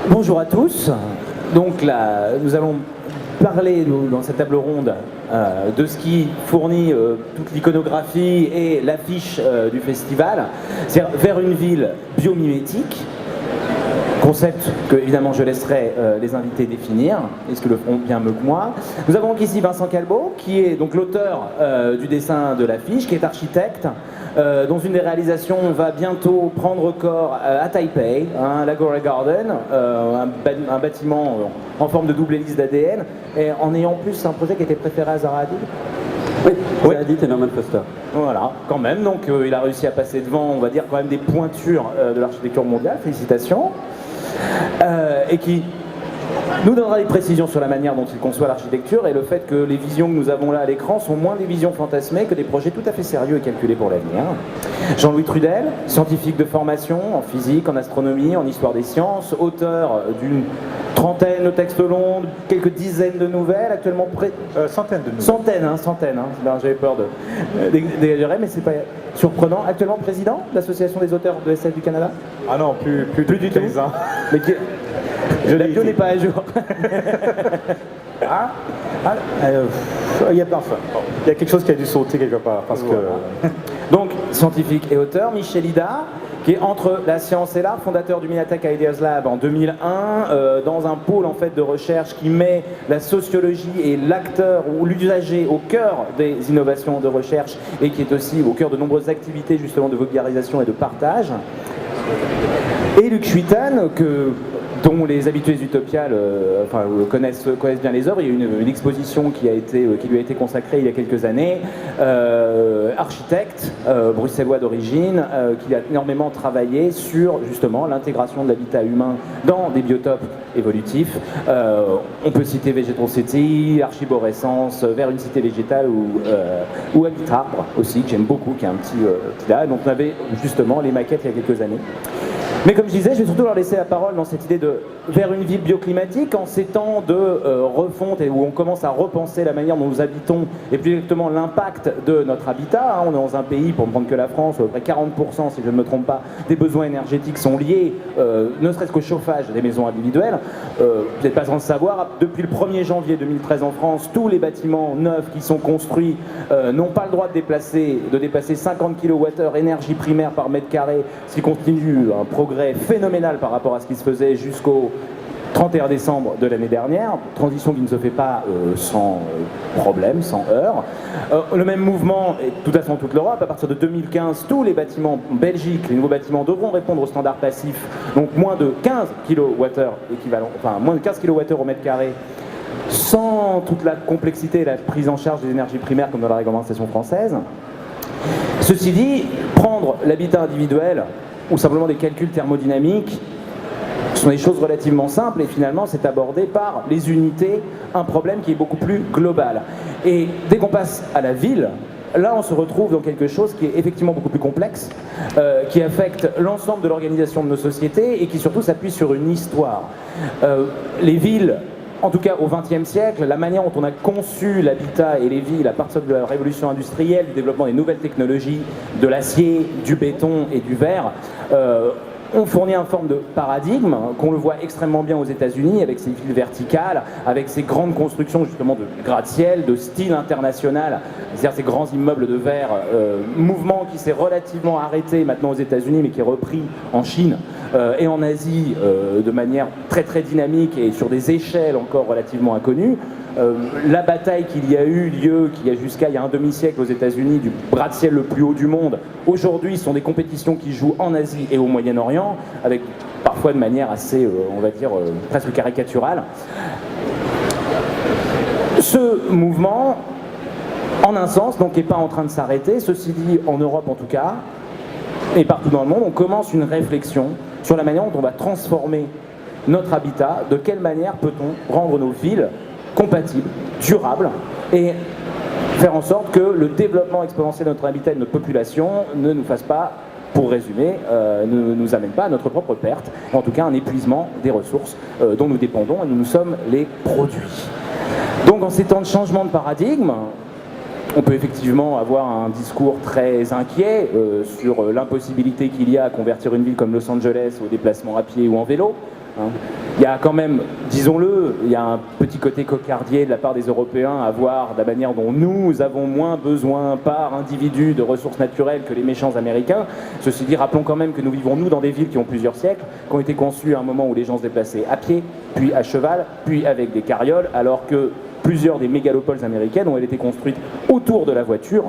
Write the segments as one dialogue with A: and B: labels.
A: Bonjour à tous. Donc là, nous allons parler dans cette table ronde de ce qui fournit toute l'iconographie et l'affiche du festival, c'est-à-dire vers une ville biomimétique. Concept que évidemment je laisserai les invités définir, est-ce que le feront bien mieux que moi. Nous avons donc ici Vincent Calbeau, qui est donc l'auteur du dessin de l'affiche, qui est architecte, dont une des réalisations va bientôt prendre corps à Taipei, l'Agora Garden, un bâtiment en forme de double hélice d'ADN, et en ayant en plus un projet qui était préféré à Zaha Hadid.
B: Oui, Zaha Hadid et Norman Foster.
A: Voilà, quand même, donc il a réussi à passer devant, on va dire, quand même des pointures de l'architecture mondiale, félicitations. Et qui nous donnera des précisions sur la manière dont il conçoit l'architecture et le fait que les visions que nous avons là à l'écran sont moins des visions fantasmées que des projets tout à fait sérieux et calculés pour l'avenir. Jean-Louis Trudel, scientifique de formation en physique, en astronomie, en histoire des sciences, auteur d'une trentaine de textes longs, quelques dizaines de nouvelles, actuellement
C: centaines de nouvelles.
A: Centaines. J'avais peur d'exagérer, mais c'est pas surprenant. Actuellement président de l'Association des auteurs de SF du Canada.
C: Ah non, plus du tout.
A: Mais la bio n'est pas à jour.
C: Il y a quelque chose qui a dû sauter quelque part. Parce que...
A: Donc, scientifique et auteur, Michel Ida, qui est entre la science et l'art, fondateur du Minatech Ideas Lab en 2001, dans un pôle en fait de recherche qui met la sociologie et l'acteur ou l'usager au cœur des innovations de recherche et qui est aussi au cœur de nombreuses activités justement de vulgarisation et de partage. Et Luc Schuiten, dont les habitués Utopiales connaissent bien les œuvres. Il y a une exposition qui lui a été consacrée il y a quelques années. Architecte, bruxellois d'origine, qui a énormément travaillé sur justement l'intégration de l'habitat humain dans des biotopes évolutifs. On peut citer Vegetal City, Archiborescence, vers une cité végétale ou Habitat Arbre aussi, que j'aime beaucoup, qui est un petit là. Donc on avait justement les maquettes il y a quelques années. Mais comme je disais, je vais surtout leur laisser la parole dans cette idée de vers une ville bioclimatique, en ces temps de refonte et où on commence à repenser la manière dont nous habitons et plus exactement l'impact de notre habitat. On est dans un pays, pour ne prendre que la France, où à peu près 40%, si je ne me trompe pas, des besoins énergétiques sont liés, ne serait-ce qu'au chauffage des maisons individuelles. Vous n'êtes pas sans le savoir, depuis le 1er janvier 2013 en France, tous les bâtiments neufs qui sont construits n'ont pas le droit de dépasser 50 kWh énergie primaire par mètre carré, ce qui constitue un progrès phénoménal par rapport à ce qui se faisait jusqu'au 31 décembre de l'année dernière, transition qui ne se fait pas sans problème, sans heurts. Le même mouvement est tout à fait dans toute l'Europe. À partir de 2015, tous les bâtiments en Belgique, les nouveaux bâtiments devront répondre aux standards passifs, donc moins de 15 kWh équivalent, enfin moins de 15 kWh au mètre carré, sans toute la complexité et la prise en charge des énergies primaires comme dans la réglementation française. Ceci dit, prendre l'habitat individuel ou simplement des calculs thermodynamiques, ce sont des choses relativement simples et finalement c'est abordé par les unités, un problème qui est beaucoup plus global. Et dès qu'on passe à la ville, là on se retrouve dans quelque chose qui est effectivement beaucoup plus complexe, qui affecte l'ensemble de l'organisation de nos sociétés et qui surtout s'appuie sur une histoire. Les villes, en tout cas au XXe siècle, la manière dont on a conçu l'habitat et les villes à partir de la révolution industrielle, du développement des nouvelles technologies, de l'acier, du béton et du verre, ont fourni une forme de paradigme qu'on le voit extrêmement bien aux États-Unis avec ces villes verticales, avec ces grandes constructions justement de gratte-ciel, de style international, c'est-à-dire ces grands immeubles de verre, mouvement qui s'est relativement arrêté maintenant aux États-Unis mais qui est repris en Chine et en Asie de manière très très dynamique et sur des échelles encore relativement inconnues. La bataille qu'il y a eu lieu, qu'il y a jusqu'à il y a un demi-siècle aux États-Unis, du gratte-ciel le plus haut du monde, aujourd'hui ce sont des compétitions qui jouent en Asie et au Moyen-Orient, avec parfois de manière assez, on va dire, presque caricaturale. Ce mouvement, en un sens, donc n'est pas en train de s'arrêter. Ceci dit, en Europe en tout cas, et partout dans le monde, on commence une réflexion sur la manière dont on va transformer notre habitat, de quelle manière peut-on rendre nos villes compatibles, durables, et faire en sorte que le développement exponentiel de notre habitat et de notre population ne nous fasse pas, pour résumer, ne nous amène pas à notre propre perte, en tout cas un épuisement des ressources dont nous dépendons et nous sommes les produits. Donc en ces temps de changement de paradigme, on peut effectivement avoir un discours très inquiet sur l'impossibilité qu'il y a à convertir une ville comme Los Angeles au déplacement à pied ou en vélo. hein. Il y a quand même, disons-le, il y a un petit côté cocardier de la part des Européens à voir la manière dont nous avons moins besoin par individu de ressources naturelles que les méchants Américains. Ceci dit, rappelons quand même que nous vivons, nous, dans des villes qui ont plusieurs siècles, qui ont été conçues à un moment où les gens se déplaçaient à pied, puis à cheval, puis avec des carrioles, alors que plusieurs des mégalopoles américaines ont été construites autour de la voiture,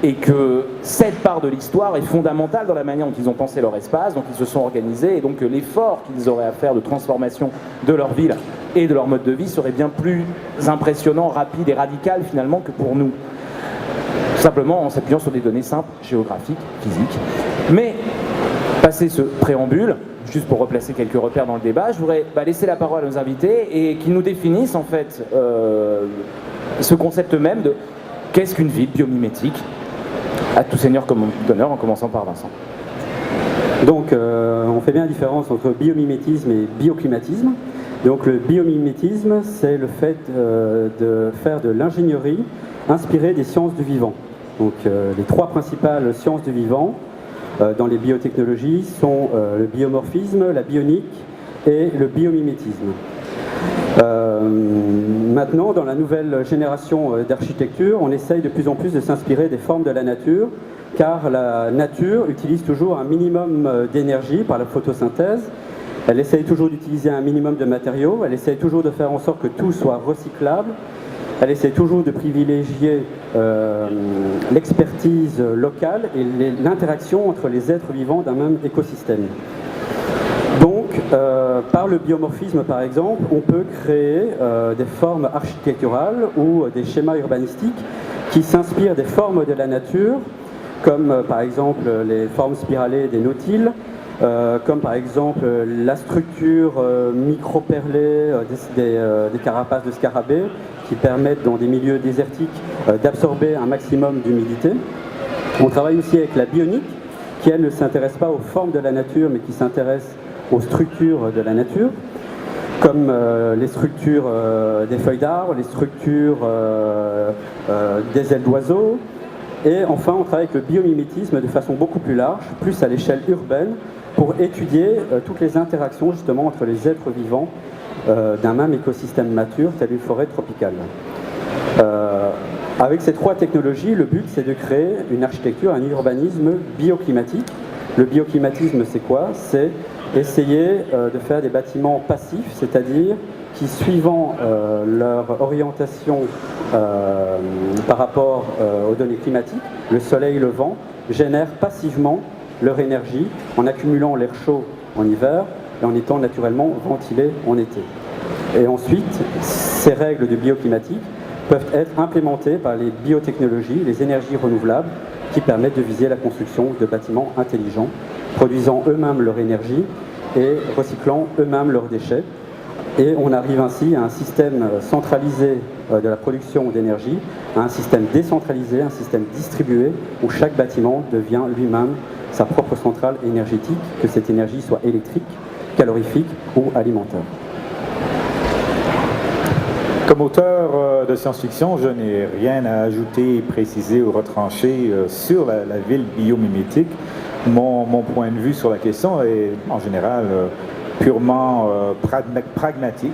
A: et que cette part de l'histoire est fondamentale dans la manière dont ils ont pensé leur espace, dont ils se sont organisés, et donc l'effort qu'ils auraient à faire de transformation de leur ville et de leur mode de vie serait bien plus impressionnant, rapide et radical finalement que pour nous. Simplement en s'appuyant sur des données simples, géographiques, physiques. Mais, passé ce préambule, juste pour replacer quelques repères dans le débat, je voudrais laisser la parole à nos invités et qu'ils nous définissent en fait ce concept même de qu'est-ce qu'une ville biomimétique. À tout seigneur comme d'honneur, en commençant par Vincent.
B: Donc, on fait bien la différence entre biomimétisme et bioclimatisme. Donc, le biomimétisme, c'est le fait de faire de l'ingénierie inspirée des sciences du vivant. Donc, les trois principales sciences du vivant dans les biotechnologies sont le biomorphisme, la bionique et le biomimétisme. Maintenant, dans la nouvelle génération d'architecture, on essaye de plus en plus de s'inspirer des formes de la nature, car la nature utilise toujours un minimum d'énergie par la photosynthèse, elle essaye toujours d'utiliser un minimum de matériaux, elle essaye toujours de faire en sorte que tout soit recyclable, elle essaie toujours de privilégier l'expertise locale et l'interaction entre les êtres vivants d'un même écosystème. Donc, par le biomorphisme, par exemple, on peut créer des formes architecturales ou des schémas urbanistiques qui s'inspirent des formes de la nature, comme par exemple les formes spiralées des nautiles, comme par exemple la structure micro-perlée des carapaces de scarabées, qui permettent dans des milieux désertiques d'absorber un maximum d'humidité. On travaille aussi avec la bionique, qui elle ne s'intéresse pas aux formes de la nature, mais qui s'intéresse aux structures de la nature, comme les structures des feuilles d'arbres, les structures des ailes d'oiseaux. Et enfin, on travaille avec le biomimétisme de façon beaucoup plus large, plus à l'échelle urbaine, pour étudier toutes les interactions justement entre les êtres vivants d'un même écosystème mature, tel une forêt tropicale. Avec ces trois technologies, le but c'est de créer une architecture, un urbanisme bioclimatique. Le bioclimatisme, c'est quoi? C'est essayer de faire des bâtiments passifs, c'est-à-dire qui, suivant leur orientation par rapport aux données climatiques, le soleil, le vent, génèrent passivement leur énergie en accumulant l'air chaud en hiver et en étant naturellement ventilés en été. Et ensuite, ces règles de bioclimatique peuvent être implémentées par les biotechnologies, les énergies renouvelables, qui permettent de viser la construction de bâtiments intelligents, produisant eux-mêmes leur énergie et recyclant eux-mêmes leurs déchets. Et on arrive ainsi à un système centralisé de la production d'énergie, à un système décentralisé, un système distribué, où chaque bâtiment devient lui-même sa propre centrale énergétique, que cette énergie soit électrique, calorifique ou alimentaire.
C: Comme auteur de science-fiction, je n'ai rien à ajouter, préciser ou retrancher sur la ville biomimétique. Mon point de vue sur la question est en général purement pragmatique.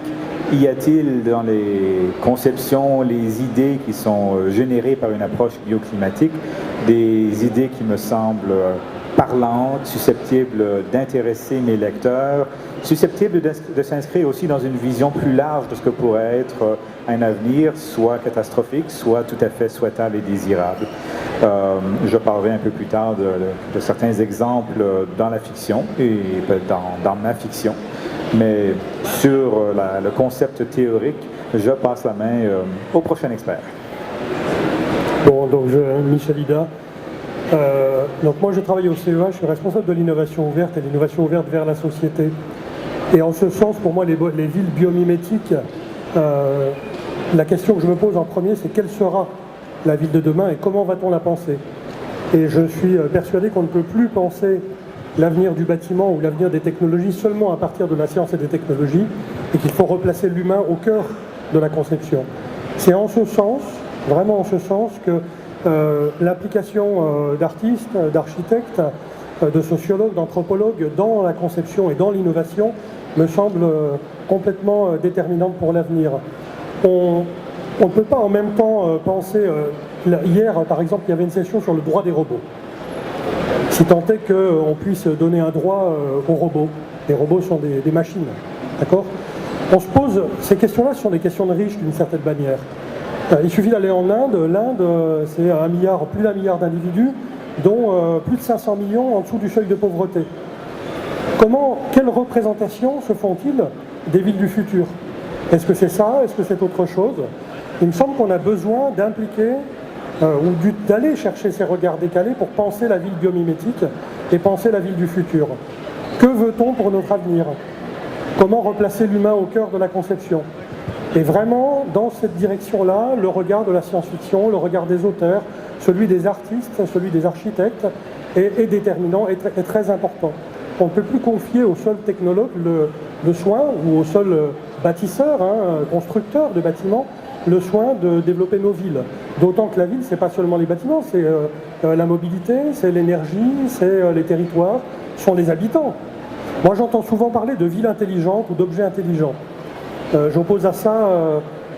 C: Y a-t-il dans les conceptions, les idées qui sont générées par une approche bioclimatique, des idées qui me semblent parlantes, susceptibles d'intéresser mes lecteurs, susceptibles de s'inscrire aussi dans une vision plus large de ce que pourrait être un avenir, soit catastrophique, soit tout à fait souhaitable et désirable. Je parlerai un peu plus tard de certains exemples dans la fiction et dans ma fiction, mais sur le concept théorique, je passe la main au prochain expert.
D: Bon, donc Michel Ida. Donc moi je travaille au CEA, je suis responsable de l'innovation ouverte et l'innovation ouverte vers la société. Et en ce sens, pour moi, les villes biomimétiques, la question que je me pose en premier, c'est quelle sera la ville de demain et comment va-t-on la penser? Et je suis persuadé qu'on ne peut plus penser l'avenir du bâtiment ou l'avenir des technologies seulement à partir de la science et des technologies, et qu'il faut replacer l'humain au cœur de la conception. C'est en ce sens, vraiment en ce sens, que l'implication d'artistes, d'architectes, de sociologues, d'anthropologues dans la conception et dans l'innovation me semble complètement déterminante pour l'avenir. On ne peut pas en même temps penser... hier, par exemple, il y avait une session sur le droit des robots. Si tant est qu'on puisse donner un droit aux robots. Les robots sont des machines, d'accord? On se pose... Ces questions-là sont des questions de riches, d'une certaine manière. Il suffit d'aller en Inde. L'Inde, c'est plus d'1 milliard d'individus, dont plus de 500 millions en dessous du seuil de pauvreté. Quelle représentation se font-ils des villes du futur? Est-ce que c'est ça? Est-ce que c'est autre chose? Il me semble qu'on a besoin d'impliquer ou d'aller chercher ces regards décalés pour penser la ville biomimétique et penser la ville du futur. Que veut-on pour notre avenir? Comment replacer l'humain au cœur de la conception? Et vraiment, dans cette direction-là, le regard de la science-fiction, le regard des auteurs, celui des artistes, celui des architectes, est déterminant, est très important. On ne peut plus confier au seul technologue le soin, ou au seul bâtisseur, constructeur de bâtiments, le soin de développer nos villes. D'autant que la ville, ce n'est pas seulement les bâtiments, c'est la mobilité, c'est l'énergie, c'est les territoires, ce sont les habitants. Moi, j'entends souvent parler de ville intelligente ou d'objets intelligents. J'oppose à ça,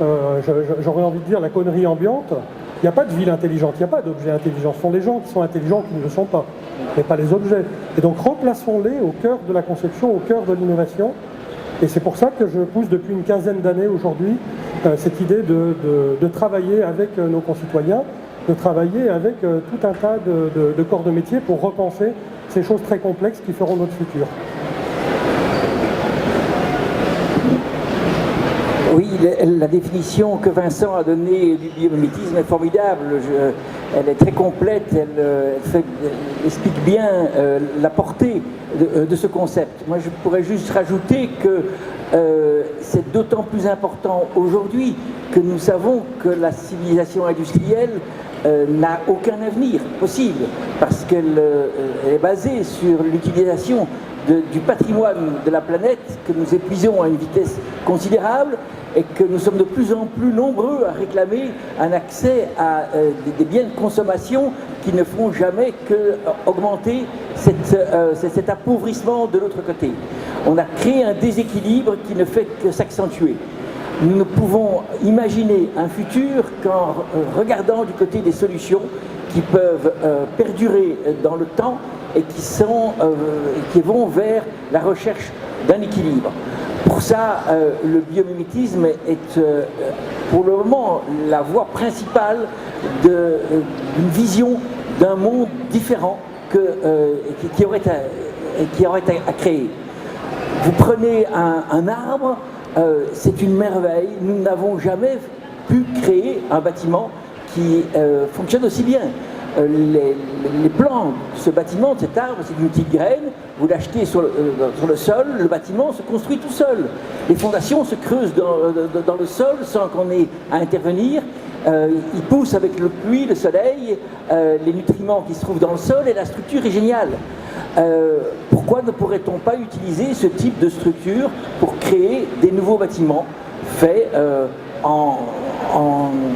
D: j'aurais envie de dire, la connerie ambiante. Il n'y a pas de ville intelligente, il n'y a pas d'objet intelligent. Ce sont les gens qui sont intelligents qui ne le sont pas, mais pas les objets. Et donc remplaçons-les au cœur de la conception, au cœur de l'innovation. Et c'est pour ça que je pousse depuis une quinzaine d'années aujourd'hui cette idée de travailler avec nos concitoyens, de travailler avec tout un tas de corps de métier pour repenser ces choses très complexes qui feront notre futur.
E: Oui, la définition que Vincent a donnée du biomimétisme est formidable. Elle est très complète, elle explique bien la portée de ce concept. Moi, je pourrais juste rajouter que c'est d'autant plus important aujourd'hui que nous savons que la civilisation industrielle n'a aucun avenir possible parce qu'elle est basée sur l'utilisation du patrimoine de la planète que nous épuisons à une vitesse considérable et que nous sommes de plus en plus nombreux à réclamer un accès à des biens de consommation qui ne font jamais qu'augmenter cet appauvrissement de l'autre côté. On a créé un déséquilibre qui ne fait que s'accentuer. Nous ne pouvons imaginer un futur qu'en regardant du côté des solutions qui peuvent perdurer dans le temps et qui vont vers la recherche d'un équilibre. Pour ça, le biomimétisme est pour le moment la voie principale d'une vision d'un monde différent qui aurait à créer. Vous prenez un arbre, c'est une merveille. Nous n'avons jamais pu créer un bâtiment qui fonctionne aussi bien. Les plans de ce bâtiment, de cet arbre, c'est une petite graine, vous l'achetez sur le sol, le bâtiment se construit tout seul. Les fondations se creusent dans le sol sans qu'on ait à intervenir. Il pousse avec le pluie, le soleil, les nutriments qui se trouvent dans le sol et la structure est géniale. Pourquoi ne pourrait-on pas utiliser ce type de structure pour créer des nouveaux bâtiments faits en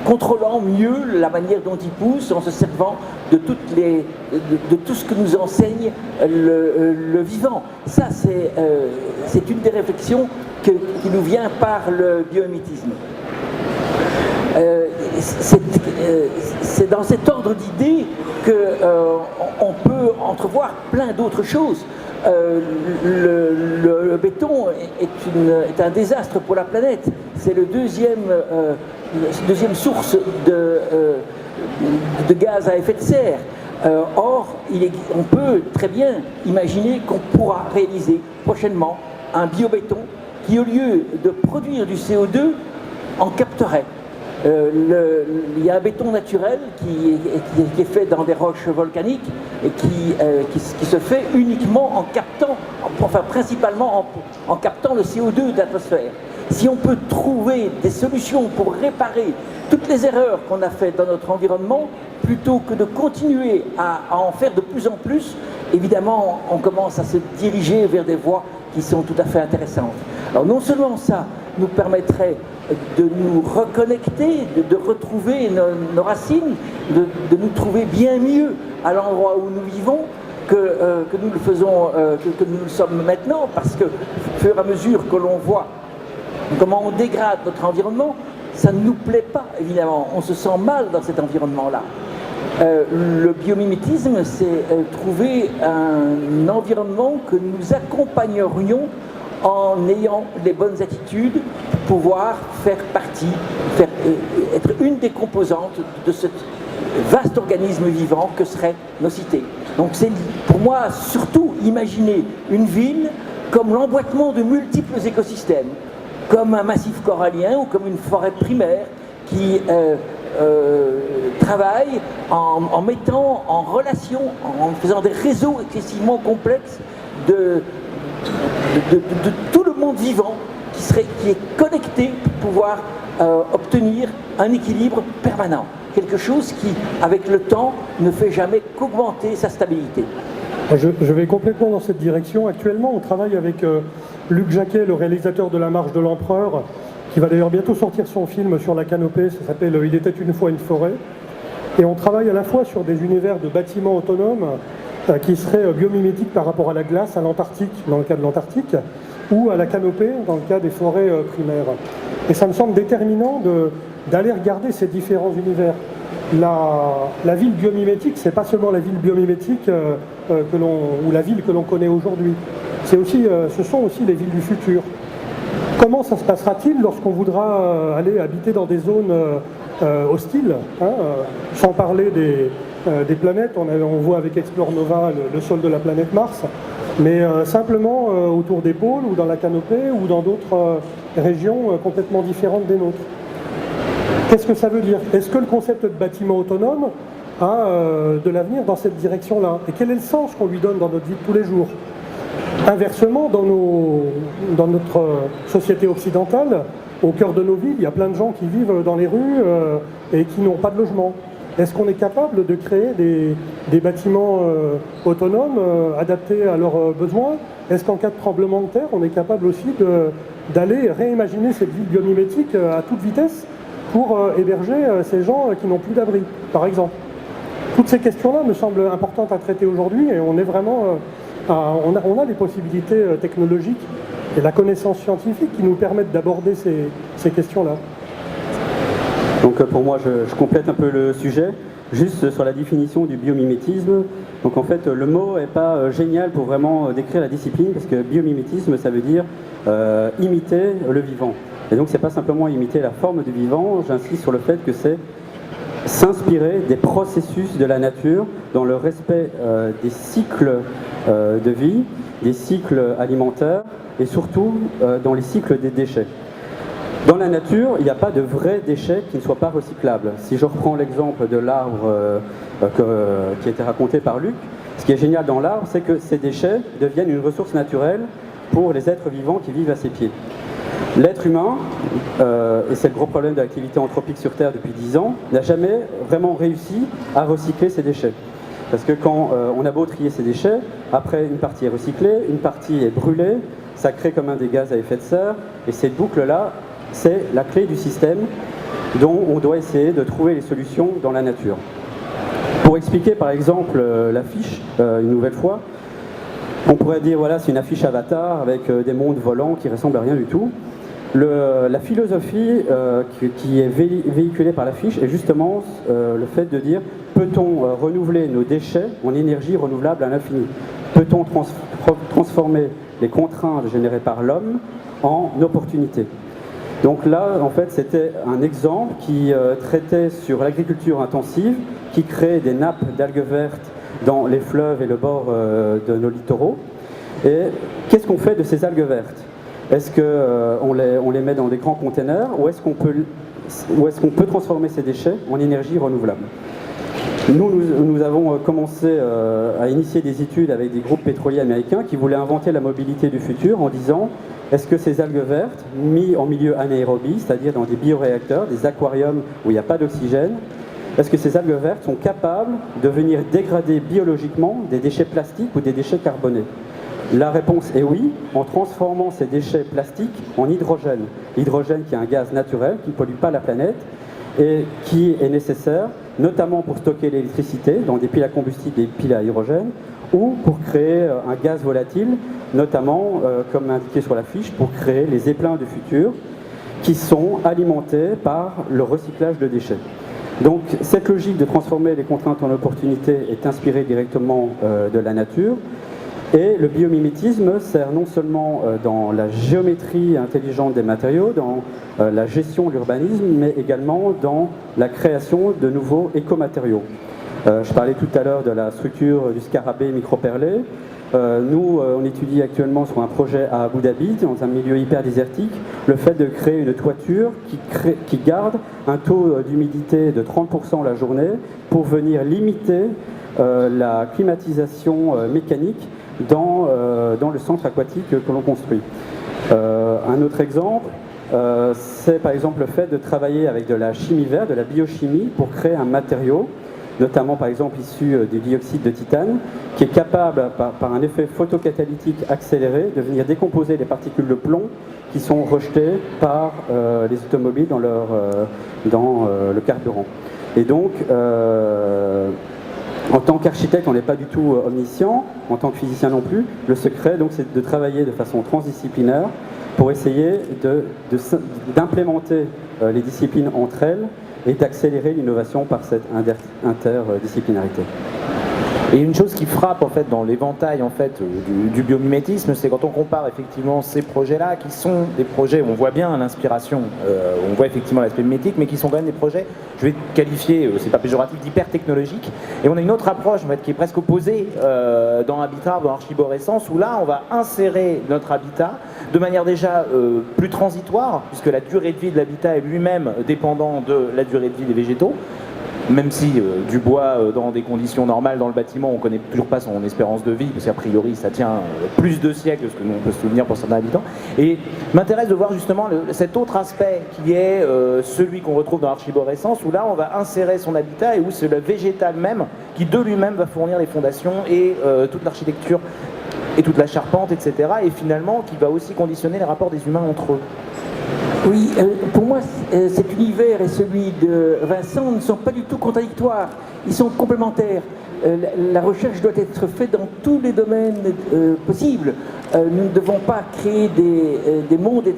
E: contrôlant mieux la manière dont ils poussent, en se servant de tout ce que nous enseigne le vivant. Ça, c'est une des réflexions qui nous vient par le biomimétisme. C'est dans cet ordre d'idées qu'on peut entrevoir plein d'autres choses. Le béton est un désastre pour la planète. C'est la deuxième source de gaz à effet de serre. Or, on peut très bien imaginer qu'on pourra réaliser prochainement un biobéton qui, au lieu de produire du CO2, en capterait. Il y a un béton naturel qui est fait dans des roches volcaniques et qui se fait uniquement en captant, enfin principalement en captant le CO2 de l'atmosphère. Si on peut trouver des solutions pour réparer toutes les erreurs qu'on a faites dans notre environnement, plutôt que de continuer à en faire de plus en plus, évidemment, on commence à se diriger vers des voies qui sont tout à fait intéressantes. Alors non seulement ça nous permettrait de nous reconnecter, de retrouver nos racines, de nous trouver bien mieux à l'endroit où nous vivons, que nous le faisons, que nous le sommes maintenant, parce que au fur et à mesure que l'on voit comment on dégrade notre environnement, ça ne nous plaît pas, évidemment. On se sent mal dans cet environnement-là. Le biomimétisme, c'est trouver un environnement que nous accompagnerions en ayant les bonnes attitudes pour pouvoir faire partie, être une des composantes de ce vaste organisme vivant que seraient nos cités. Donc c'est pour moi surtout imaginer une ville comme l'emboîtement de multiples écosystèmes, comme un massif corallien ou comme une forêt primaire qui travaille en mettant en relation, en faisant des réseaux excessivement complexes de tout le monde vivant qui est connecté pour pouvoir obtenir un équilibre permanent. Quelque chose qui, avec le temps, ne fait jamais qu'augmenter sa stabilité.
D: Je vais complètement dans cette direction. Actuellement, on travaille avec Luc Jacquet, le réalisateur de La Marche de l'Empereur, qui va d'ailleurs bientôt sortir son film sur la canopée, ça s'appelle « Il était une fois une forêt ». Et on travaille à la fois sur des univers de bâtiments autonomes qui seraient biomimétiques par rapport à la glace, à l'Antarctique, dans le cas de l'Antarctique, ou à la canopée, dans le cas des forêts primaires. Et ça me semble déterminant d'aller regarder ces différents univers. La ville biomimétique, c'est pas seulement la ville biomimétique ou la ville que l'on connaît aujourd'hui. Ce sont aussi les villes du futur. Comment ça se passera-t-il lorsqu'on voudra aller habiter dans des zones hostiles, sans parler des planètes, on voit avec Explore Nova le sol de la planète Mars, mais simplement autour des pôles ou dans la canopée ou dans d'autres régions complètement différentes des nôtres. Qu'est-ce que ça veut dire? Est-ce que le concept de bâtiment autonome a de l'avenir dans cette direction-là? Et quel est le sens qu'on lui donne dans notre vie de tous les jours? Inversement, dans notre société occidentale, au cœur de nos villes, il y a plein de gens qui vivent dans les rues et qui n'ont pas de logement. Est-ce qu'on est capable de créer des bâtiments autonomes adaptés à leurs besoins? Est-ce qu'en cas de tremblement de terre, on est capable aussi d'aller réimaginer cette ville biomimétique à toute vitesse pour héberger ces gens qui n'ont plus d'abri, par exemple? Toutes ces questions-là me semblent importantes à traiter aujourd'hui et on est vraiment... on a des possibilités technologiques et la connaissance scientifique qui nous permettent d'aborder ces questions-là.
B: Donc pour moi, je complète un peu le sujet, juste sur la définition du biomimétisme. Donc en fait, le mot n'est pas génial pour vraiment décrire la discipline, parce que biomimétisme, ça veut dire imiter le vivant. Et donc c'est pas simplement imiter la forme du vivant, j'insiste sur le fait que c'est s'inspirer des processus de la nature dans le respect des cycles de vie, des cycles alimentaires et surtout dans les cycles des déchets. Dans la nature, il n'y a pas de vrais déchets qui ne soient pas recyclables. Si je reprends l'exemple de l'arbre qui a été raconté par Luc, ce qui est génial dans l'arbre, c'est que ces déchets deviennent une ressource naturelle pour les êtres vivants qui vivent à ses pieds. L'être humain, et c'est le gros problème de l'activité anthropique sur Terre depuis 10 ans, n'a jamais vraiment réussi à recycler ses déchets. Parce que quand on a beau trier ses déchets, après une partie est recyclée, une partie est brûlée, ça crée comme un des gaz à effet de serre, et cette boucle-là, c'est la clé du système dont on doit essayer de trouver les solutions dans la nature. Pour expliquer par exemple l'affiche, une nouvelle fois, on pourrait dire voilà, c'est une affiche avatar avec des mondes volants qui ressemblent à rien du tout. La philosophie qui est véhiculée par l'affiche est justement le fait de dire peut-on renouveler nos déchets en énergie renouvelable à l'infini? Peut-on transformer les contraintes générées par l'homme en opportunités? Donc là, en fait, c'était un exemple qui traitait sur l'agriculture intensive, qui crée des nappes d'algues vertes dans les fleuves et le bord de nos littoraux. Et qu'est-ce qu'on fait de ces algues vertes? Est-ce qu'on les met dans des grands containers ou est-ce qu'on peut transformer ces déchets en énergie renouvelable? Nous avons commencé à initier des études avec des groupes pétroliers américains qui voulaient inventer la mobilité du futur en disant est-ce que ces algues vertes, mises en milieu anaérobie, c'est-à-dire dans des bioréacteurs, des aquariums où il n'y a pas d'oxygène, est-ce que ces algues vertes sont capables de venir dégrader biologiquement des déchets plastiques ou des déchets carbonés? La réponse est oui, en transformant ces déchets plastiques en hydrogène. L'hydrogène qui est un gaz naturel qui ne pollue pas la planète et qui est nécessaire, notamment pour stocker l'électricité dans des piles à combustible et des piles à hydrogène, ou pour créer un gaz volatile, notamment, comme indiqué sur la fiche, pour créer les éplins du futur, qui sont alimentés par le recyclage de déchets. Donc cette logique de transformer les contraintes en opportunités est inspirée directement de la nature, et le biomimétisme sert non seulement dans la géométrie intelligente des matériaux, dans la gestion de l'urbanisme, mais également dans la création de nouveaux écomatériaux. Je parlais tout à l'heure de la structure du scarabée microperlé. Nous, on étudie actuellement sur un projet à Abu Dhabi, dans un milieu hyper désertique, le fait de créer une toiture qui garde un taux d'humidité de 30% la journée pour venir limiter la climatisation mécanique dans le centre aquatique que l'on construit. Un autre exemple, c'est par exemple le fait de travailler avec de la chimie verte, de la biochimie, pour créer un matériau, notamment par exemple issu du dioxyde de titane, qui est capable, par un effet photocatalytique accéléré, de venir décomposer les particules de plomb qui sont rejetées par les automobiles dans le carburant. Et donc, en tant qu'architecte, on n'est pas du tout omniscient, en tant que physicien non plus. Le secret, donc, c'est de travailler de façon transdisciplinaire pour essayer d'implémenter les disciplines entre elles et d'accélérer l'innovation par cette interdisciplinarité.
A: Et une chose qui frappe en fait dans l'éventail en fait du biomimétisme, c'est quand on compare effectivement ces projets-là, qui sont des projets où on voit bien l'inspiration, on voit effectivement l'aspect mimétique, mais qui sont quand même des projets, je vais qualifier, c'est pas péjoratif, d'hyper technologiques. Et on a une autre approche en fait, qui est presque opposée dans Habitat, dans Archiborescence, où là on va insérer notre habitat de manière déjà plus transitoire, puisque la durée de vie de l'habitat est lui-même dépendant de la durée de vie des végétaux. Même si du bois dans des conditions normales dans le bâtiment, on ne connaît toujours pas son espérance de vie, parce qu'a priori ça tient plus de siècles que ce que nous on peut se souvenir pour certains habitants. Et m'intéresse de voir justement cet autre aspect qui est celui qu'on retrouve dans Archiborescence, où là on va insérer son habitat et où c'est le végétal même qui de lui-même va fournir les fondations et toute l'architecture et toute la charpente, etc. Et finalement qui va aussi conditionner les rapports des humains entre eux.
E: Oui, pour moi, cet univers et celui de Vincent ne sont pas du tout contradictoires, ils sont complémentaires. La recherche doit être faite dans tous les domaines possibles. Nous ne devons pas créer des mondes et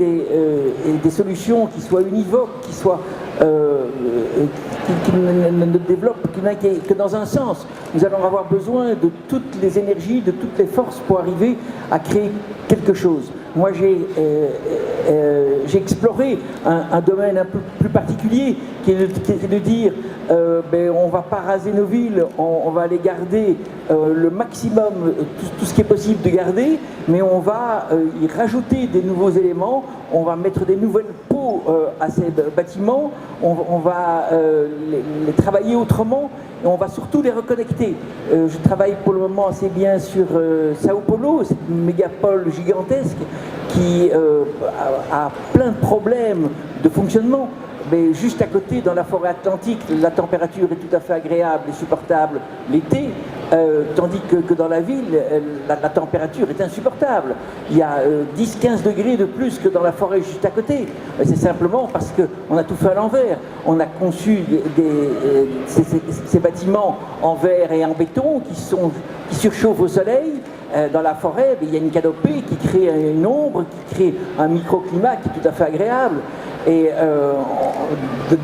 E: des solutions qui soient univoques, qui ne développent que dans un sens. Nous allons avoir besoin de toutes les énergies, de toutes les forces pour arriver à créer quelque chose. Moi, j'ai exploré un domaine un peu plus particulier, qui est de dire on ne va pas raser nos villes, on va aller garder le maximum, tout ce qui est possible de garder, mais on va y rajouter des nouveaux éléments, on va mettre des nouvelles peaux à ces bâtiments, on va les travailler autrement, et on va surtout les reconnecter. Je travaille pour le moment assez bien sur Sao Paulo, cette mégapole gigantesque qui a plein de problèmes de fonctionnement. Mais juste à côté, dans la forêt atlantique, la température est tout à fait agréable et supportable l'été, tandis que dans la ville, la température est insupportable. Il y a 10-15 degrés de plus que dans la forêt juste à côté. C'est simplement parce qu'on a tout fait à l'envers. On a conçu ces bâtiments en verre et en béton qui surchauffent au soleil. Dans la forêt, il y a une canopée qui crée une ombre, qui crée un microclimat qui est tout à fait agréable. Et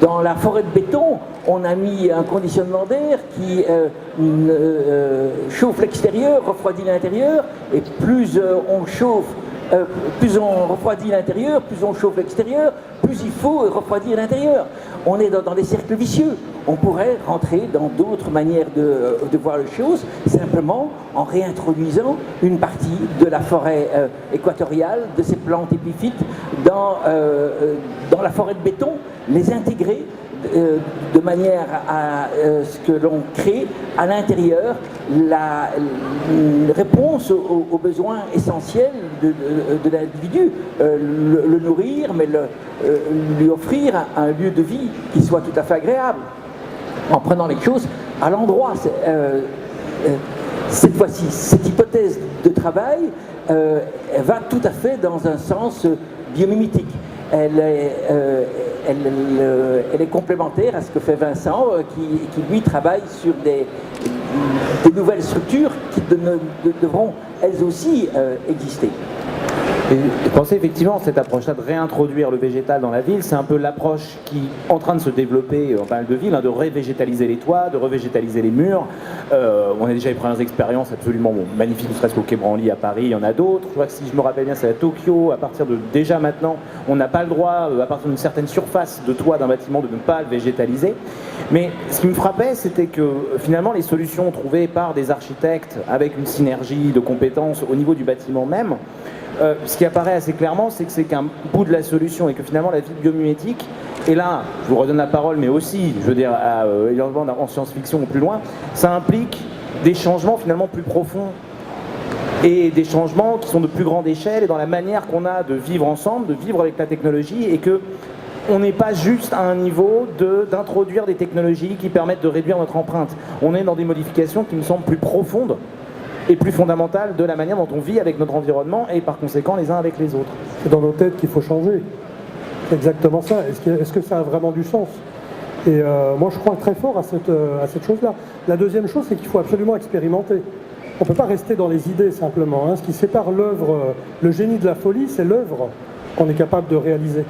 E: dans la forêt de béton, on a mis un conditionnement d'air qui chauffe l'extérieur, refroidit l'intérieur, et plus on refroidit l'intérieur, plus on chauffe l'extérieur, plus il faut refroidir l'intérieur. On est dans des cercles vicieux. On pourrait rentrer dans d'autres manières de voir les choses, simplement en réintroduisant une partie de la forêt équatoriale, de ces plantes épiphytes, dans la forêt de béton, les intégrer de manière à ce que l'on crée à l'intérieur la réponse aux besoins essentiels de l'individu, le nourrir, mais lui offrir un lieu de vie qui soit tout à fait agréable, en prenant les choses à l'endroit. Cette fois-ci, cette hypothèse de travail va tout à fait dans un sens biomimétique. Elle elle est complémentaire à ce que fait Vincent, qui lui travaille sur des nouvelles structures qui devront elles aussi exister.
A: Et je pensais effectivement cette approche-là de réintroduire le végétal dans la ville, c'est un peu l'approche qui est en train de se développer en pas mal de villes, de revégétaliser les toits, de revégétaliser les murs. On a déjà les premières expériences absolument magnifiques, ne serait-ce qu'au Quai Branly à Paris, il y en a d'autres. Je crois que si je me rappelle bien, c'est à Tokyo, à partir de déjà maintenant, on n'a pas le droit, à partir d'une certaine surface de toit d'un bâtiment, de ne pas le végétaliser. Mais ce qui me frappait, c'était que finalement les solutions trouvées par des architectes avec une synergie de compétences au niveau du bâtiment même, ce qui apparaît assez clairement, c'est que c'est qu'un bout de la solution et que finalement la ville biomimétique, et là, je vous redonne la parole, mais aussi, je veux dire, en science-fiction ou plus loin, ça implique des changements finalement plus profonds et des changements qui sont de plus grande échelle et dans la manière qu'on a de vivre ensemble, de vivre avec la technologie et que on n'est pas juste à un niveau d'introduire des technologies qui permettent de réduire notre empreinte. On est dans des modifications qui me semblent plus profondes et plus fondamentale de la manière dont on vit avec notre environnement et par conséquent les uns avec les autres.
D: C'est dans nos têtes qu'il faut changer. C'est exactement ça. Est-ce que ça a vraiment du sens? Et moi je crois très fort à cette chose-là. La deuxième chose, c'est qu'il faut absolument expérimenter. On ne peut pas rester dans les idées simplement. Ce qui sépare l'œuvre, le génie de la folie, c'est l'œuvre qu'on est capable de réaliser.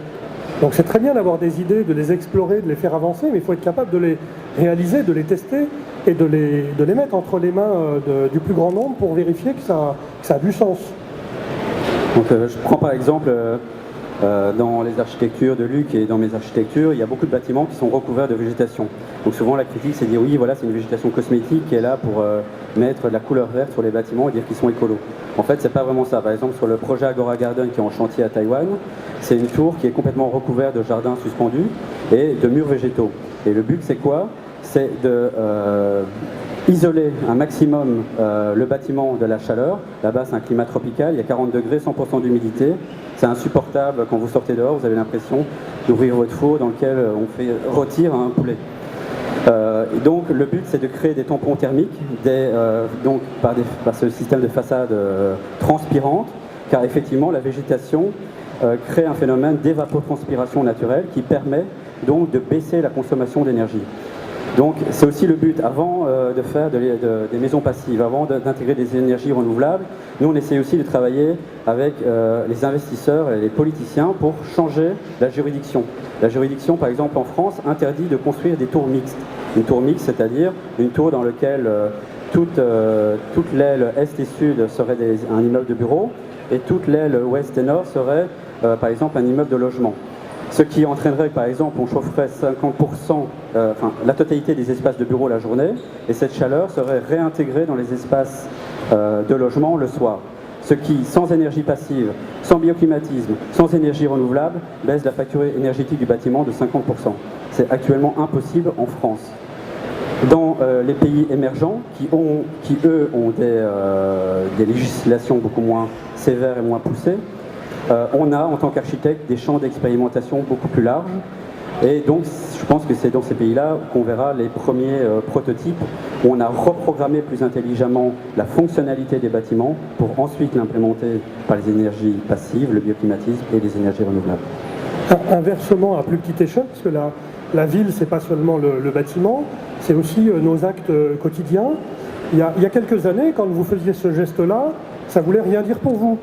D: Donc c'est très bien d'avoir des idées, de les explorer, de les faire avancer, mais il faut être capable de les réaliser, de les tester et de les mettre entre les mains du plus grand nombre pour vérifier que ça a du sens.
B: Donc, je prends par exemple dans les architectures de Luc et dans mes architectures, il y a beaucoup de bâtiments qui sont recouverts de végétation. Donc souvent la critique c'est de dire oui voilà c'est une végétation cosmétique qui est là pour mettre de la couleur verte sur les bâtiments et dire qu'ils sont écolos. En fait c'est pas vraiment ça. Par exemple sur le projet Agora Garden qui est en chantier à Taïwan, c'est une tour qui est complètement recouverte de jardins suspendus et de murs végétaux. Et le but c'est quoi? C'est de isoler un maximum le bâtiment de la chaleur. Là-bas c'est un climat tropical, il y a 40 degrés, 100% d'humidité. C'est insupportable quand vous sortez dehors, vous avez l'impression d'ouvrir votre four dans lequel on fait rôtir un poulet. Et donc le but c'est de créer des tampons thermiques donc par ce système de façade transpirante, car effectivement la végétation crée un phénomène d'évapotranspiration naturelle qui permet donc de baisser la consommation d'énergie. Donc c'est aussi le but, avant de faire des maisons passives, avant d'intégrer des énergies renouvelables, nous on essaie aussi de travailler avec les investisseurs et les politiciens pour changer la juridiction. La juridiction par exemple en France interdit de construire des tours mixtes. Une tour mixte, c'est-à-dire une tour dans laquelle toute l'aile est et sud serait un immeuble de bureau et toute l'aile ouest et nord serait par exemple un immeuble de logement. Ce qui entraînerait, par exemple, on chaufferait 50%, la totalité des espaces de bureau la journée, et cette chaleur serait réintégrée dans les espaces de logement le soir. Ce qui, sans énergie passive, sans bioclimatisme, sans énergie renouvelable, baisse la facture énergétique du bâtiment de 50%. C'est actuellement impossible en France. Dans les pays émergents, qui eux ont des législations beaucoup moins sévères et moins poussées, on a en tant qu'architecte des champs d'expérimentation beaucoup plus larges et donc je pense que c'est dans ces pays-là qu'on verra les premiers prototypes où on a reprogrammé plus intelligemment la fonctionnalité des bâtiments pour ensuite l'implémenter par les énergies passives, le bioclimatisme et les énergies renouvelables.
D: Inversement, à plus petite échelle, parce que la ville c'est pas seulement le bâtiment, c'est aussi nos actes quotidiens. Il y a quelques années, quand vous faisiez ce geste-là, ça voulait rien dire pour vous.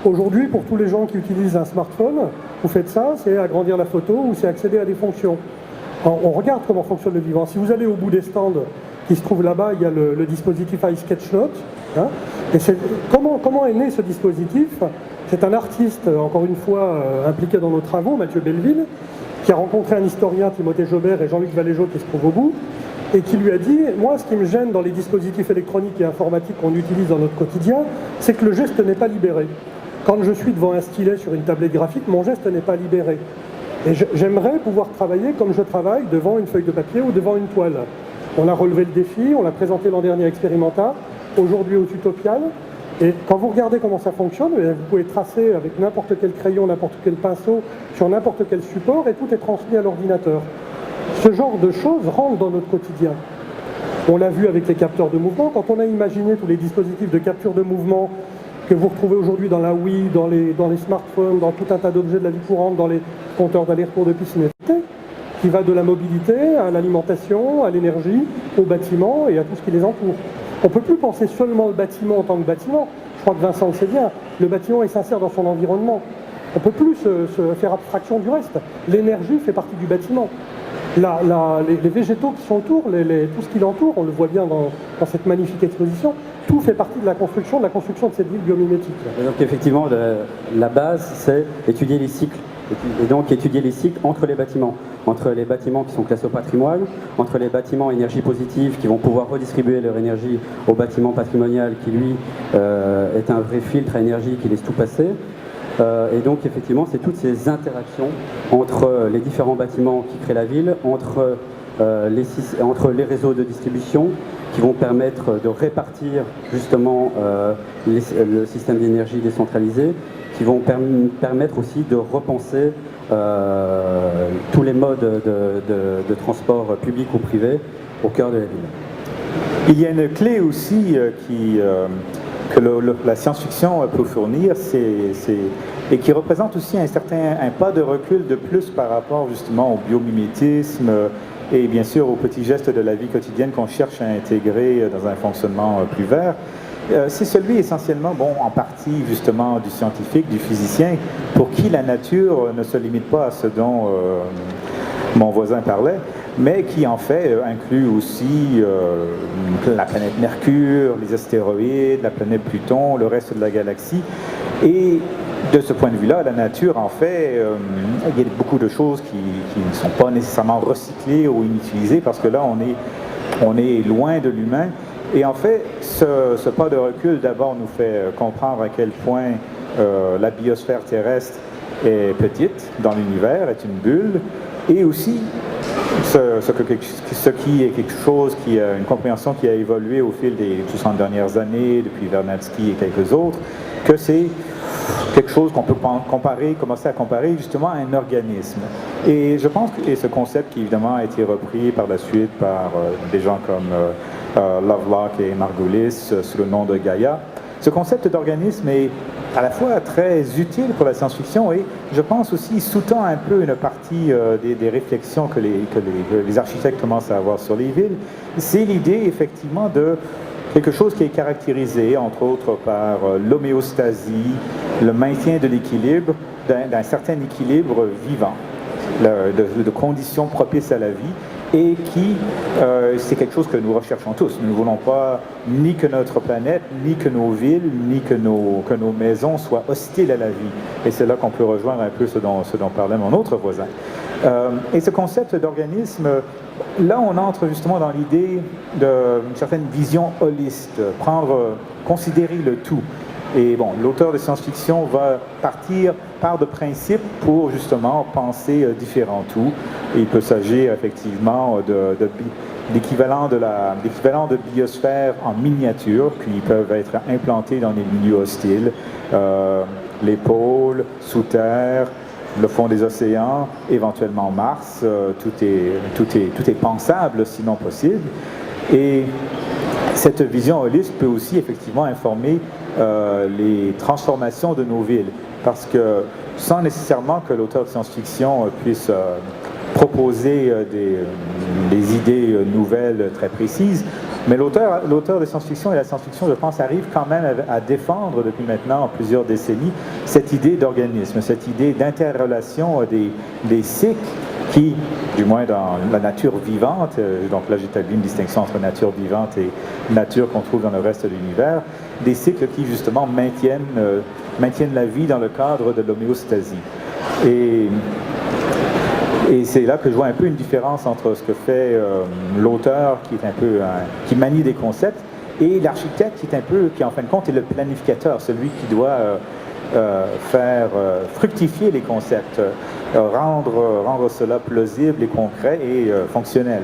D: Aujourd'hui, pour tous les gens qui utilisent un smartphone, vous faites ça, c'est agrandir la photo ou c'est accéder à des fonctions. Alors, on regarde comment fonctionne le vivant. Si vous allez au bout des stands qui se trouvent là-bas, il y a le dispositif iSketchnote. Et comment est né ce dispositif? C'est un artiste, encore une fois, impliqué dans nos travaux, Mathieu Belleville, qui a rencontré un historien, Timothée Jobert, et Jean-Luc Valéjot, qui se trouve au bout, et qui lui a dit « Moi, ce qui me gêne dans les dispositifs électroniques et informatiques qu'on utilise dans notre quotidien, c'est que le geste n'est pas libéré. Quand je suis devant un stylet sur une tablette graphique, mon geste n'est pas libéré. Et j'aimerais pouvoir travailler comme je travaille devant une feuille de papier ou devant une toile. » On a relevé le défi, on l'a présenté l'an dernier à Expérimenta, aujourd'hui au Tutopial. Et quand vous regardez comment ça fonctionne, vous pouvez tracer avec n'importe quel crayon, n'importe quel pinceau, sur n'importe quel support, et tout est transmis à l'ordinateur. Ce genre de choses rentre dans notre quotidien. On l'a vu avec les capteurs de mouvement, quand on a imaginé tous les dispositifs de capture de mouvement que vous retrouvez aujourd'hui dans la Wii, dans les smartphones, dans tout un tas d'objets de la vie courante, dans les compteurs d'aller-retour de piscine, etc. qui va de la mobilité à l'alimentation, à l'énergie, aux bâtiments et à tout ce qui les entoure. On ne peut plus penser seulement le bâtiment en tant que bâtiment. Je crois que Vincent le sait bien, le bâtiment s'insère dans son environnement. On ne peut plus se faire abstraction du reste. L'énergie fait partie du bâtiment. Les végétaux qui sont autour, tout ce qui l'entoure, on le voit bien dans cette magnifique exposition, tout fait partie de la construction de cette ville biomimétique.
B: Et donc effectivement, la base, c'est étudier les cycles. Et donc étudier les cycles entre les bâtiments qui sont classés au patrimoine, entre les bâtiments énergie positive qui vont pouvoir redistribuer leur énergie au bâtiment patrimonial qui lui est un vrai filtre à énergie qui laisse tout passer. Et donc effectivement c'est toutes ces interactions entre les différents bâtiments qui créent la ville, entre les réseaux de distribution qui vont permettre de répartir justement le système d'énergie décentralisé, qui vont permettre aussi de repenser tous les modes de transport public ou privé au cœur de la ville.
C: Il y a une clé aussi que la science-fiction peut fournir, et qui représente aussi un pas de recul de plus par rapport justement au biomimétisme et bien sûr aux petits gestes de la vie quotidienne qu'on cherche à intégrer dans un fonctionnement plus vert. C'est celui essentiellement, en partie justement du scientifique, du physicien, pour qui la nature ne se limite pas à ce dont mon voisin parlait, mais qui en fait inclut aussi la planète Mercure, les astéroïdes, la planète Pluton, le reste de la galaxie. Et de ce point de vue-là, la nature, en fait, il y a beaucoup de choses qui ne sont pas nécessairement recyclées ou inutilisées, parce que là, on est loin de l'humain. Et en fait, ce pas de recul, d'abord, nous fait comprendre à quel point la biosphère terrestre est petite dans l'univers, est une bulle, et aussi ce qui est quelque chose, une compréhension qui a évolué au fil des 60 dernières années, depuis Vernadsky et quelques autres, que c'est quelque chose qu'on peut commencer à comparer justement à un organisme. Et je pense que ce concept qui évidemment a été repris par la suite par des gens comme Lovelock et Margulis sous le nom de Gaïa, ce concept d'organisme est à la fois très utile pour la science-fiction et je pense aussi sous-tend un peu une partie des réflexions que les architectes commencent à avoir sur les villes. C'est l'idée effectivement de quelque chose qui est caractérisé entre autres par l'homéostasie, le maintien de l'équilibre, d'un certain équilibre vivant, de conditions propices à la vie, et qui, c'est quelque chose que nous recherchons tous. Nous ne voulons pas ni que notre planète, ni que nos villes, ni que nos maisons soient hostiles à la vie. Et c'est là qu'on peut rejoindre un peu ce dont parlait mon autre voisin. Et ce concept d'organisme, là on entre justement dans l'idée d'une certaine vision holiste, considérer le tout. Et l'auteur de science-fiction va part de principes pour justement penser différents tout. Et il peut s'agir effectivement d'équivalents de biosphères en miniature qui peuvent être implantés dans des milieux hostiles, les pôles, sous terre, le fond des océans, éventuellement Mars, tout est pensable sinon possible. Et cette vision holiste peut aussi effectivement informer les transformations de nos villes, parce que sans nécessairement que l'auteur de science-fiction puisse proposer des idées nouvelles très précises, mais l'auteur de science-fiction et la science-fiction, je pense, arrive quand même à défendre depuis maintenant plusieurs décennies cette idée d'organisme, cette idée d'interrelation des cycles qui, du moins dans la nature vivante, donc là j'établis une distinction entre nature vivante et nature qu'on trouve dans le reste de l'univers, des cycles qui justement maintiennent la vie dans le cadre de l'homéostasie. Et c'est là que je vois un peu une différence entre ce que fait l'auteur qui manie des concepts et l'architecte qui en fin de compte est le planificateur, celui qui doit faire fructifier les concepts, rendre cela plausible et concret et fonctionnel.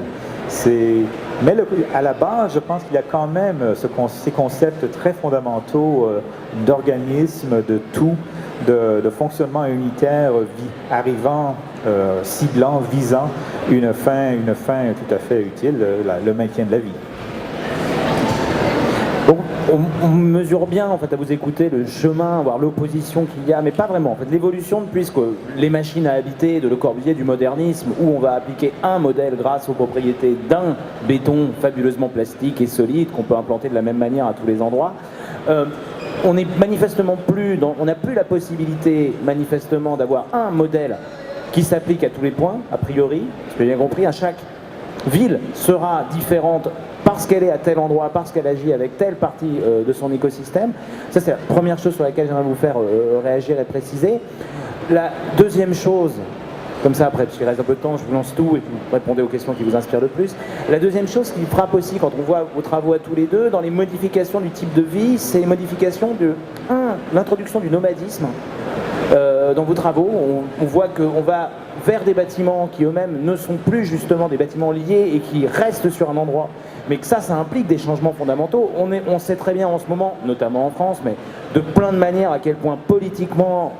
C: Mais à la base, je pense qu'il y a quand même ces concepts très fondamentaux d'organisme, de tout, de fonctionnement unitaire arrivant, ciblant, visant une fin tout à fait utile, le maintien de la vie. Bon,
A: on mesure bien, en fait, à vous écouter, le chemin, voir l'opposition qu'il y a, mais pas vraiment. En fait, l'évolution depuis les machines à habiter, de Le Corbusier, du modernisme, où on va appliquer un modèle grâce aux propriétés d'un béton fabuleusement plastique et solide qu'on peut implanter de la même manière à tous les endroits. On n'est manifestement plus, on n'a plus la possibilité manifestement d'avoir un modèle qui s'applique à tous les points, a priori, parce que j'ai bien compris, à chaque ville sera différente parce qu'elle est à tel endroit, parce qu'elle agit avec telle partie de son écosystème. Ça, c'est la première chose sur laquelle j'aimerais vous faire réagir et préciser. La deuxième chose, comme ça après, parce qu'il reste un peu de temps, je vous lance tout et vous répondez aux questions qui vous inspirent le plus. La deuxième chose qui frappe aussi quand on voit vos travaux à tous les deux, dans les modifications du type de vie, c'est les modifications de, l'introduction du nomadisme. Dans vos travaux, on voit qu'on va vers des bâtiments qui eux-mêmes ne sont plus justement des bâtiments liés et qui restent sur un endroit, mais que ça implique des changements fondamentaux. On sait très bien en ce moment, notamment en France, mais de plein de manières à quel point politiquement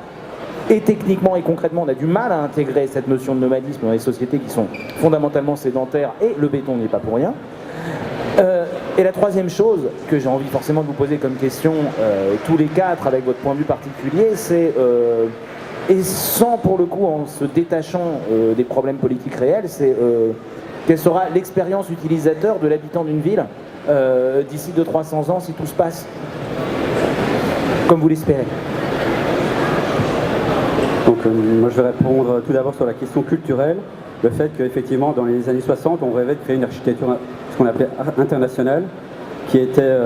A: et techniquement et concrètement on a du mal à intégrer cette notion de nomadisme dans les sociétés qui sont fondamentalement sédentaires, et le béton n'y est pas pour rien. Et la troisième chose que j'ai envie forcément de vous poser comme question, tous les quatre avec votre point de vue particulier, c'est, et sans pour le coup en se détachant des problèmes politiques réels, c'est quelle sera l'expérience utilisateur de l'habitant d'une ville d'ici 200-300 ans si tout se passe comme vous l'espérez.
B: Donc moi je vais répondre tout d'abord sur la question culturelle, le fait qu'effectivement dans les années 60 on rêvait de créer une architecture, ce qu'on appelait internationale, qui était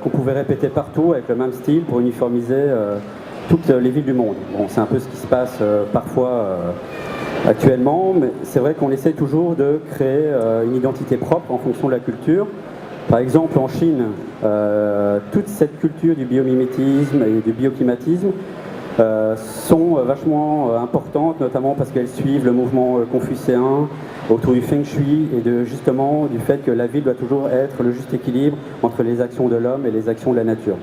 B: qu'on pouvait répéter partout avec le même style pour uniformiser toutes les villes du monde. Bon, c'est un peu ce qui se passe parfois actuellement, mais c'est vrai qu'on essaie toujours de créer une identité propre en fonction de la culture. Par exemple en Chine, toute cette culture du biomimétisme et du bioclimatisme sont vachement importantes, notamment parce qu'elles suivent le mouvement confucéen autour du feng shui et justement du fait que la ville doit toujours être le juste équilibre entre les actions de l'homme et les actions de la nature.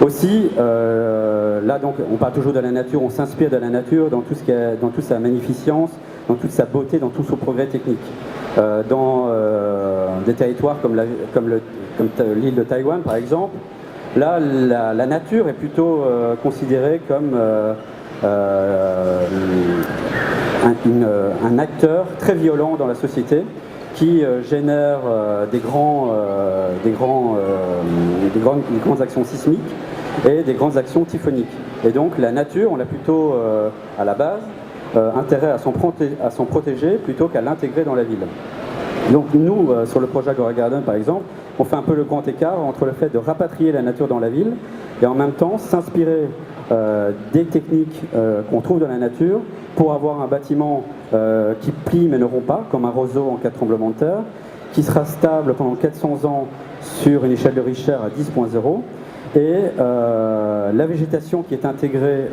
B: Aussi, là donc on parle toujours de la nature, on s'inspire de la nature dans toute sa magnificence, dans toute sa beauté, dans tout son progrès technique. Dans des territoires comme l'île de Taïwan par exemple, là, la nature est plutôt considérée comme un acteur très violent dans la société qui génère des grandes actions sismiques et des grandes actions typhoniques. Et donc la nature, on l'a plutôt à la base intérêt à s'en protéger plutôt qu'à l'intégrer dans la ville. Donc nous, sur le projet Agora Garden par exemple, on fait un peu le grand écart entre le fait de rapatrier la nature dans la ville et en même temps s'inspirer des techniques qu'on trouve dans la nature pour avoir un bâtiment qui plie mais ne rompt pas, comme un roseau en cas de tremblement de terre, qui sera stable pendant 400 ans sur une échelle de Richter à 10.0, et la végétation qui est intégrée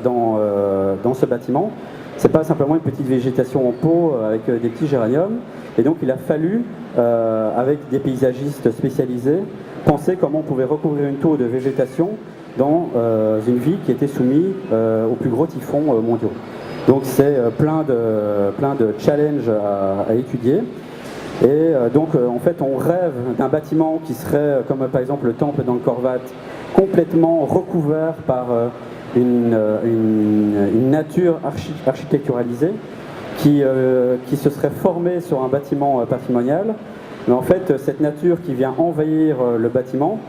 B: dans ce bâtiment, c'est pas simplement une petite végétation en pot avec des petits géraniums. Et donc il a fallu, avec des paysagistes spécialisés, penser comment on pouvait recouvrir une tour de végétation dans une ville qui était soumise aux plus gros typhons mondiaux. Donc c'est plein de challenges à étudier. Et donc en fait on rêve d'un bâtiment qui serait, comme par exemple le temple d'Angkor Wat, complètement recouvert par une nature architecturalisée qui se serait formée sur un bâtiment patrimonial. Mais en fait, cette nature qui vient envahir le bâtiment,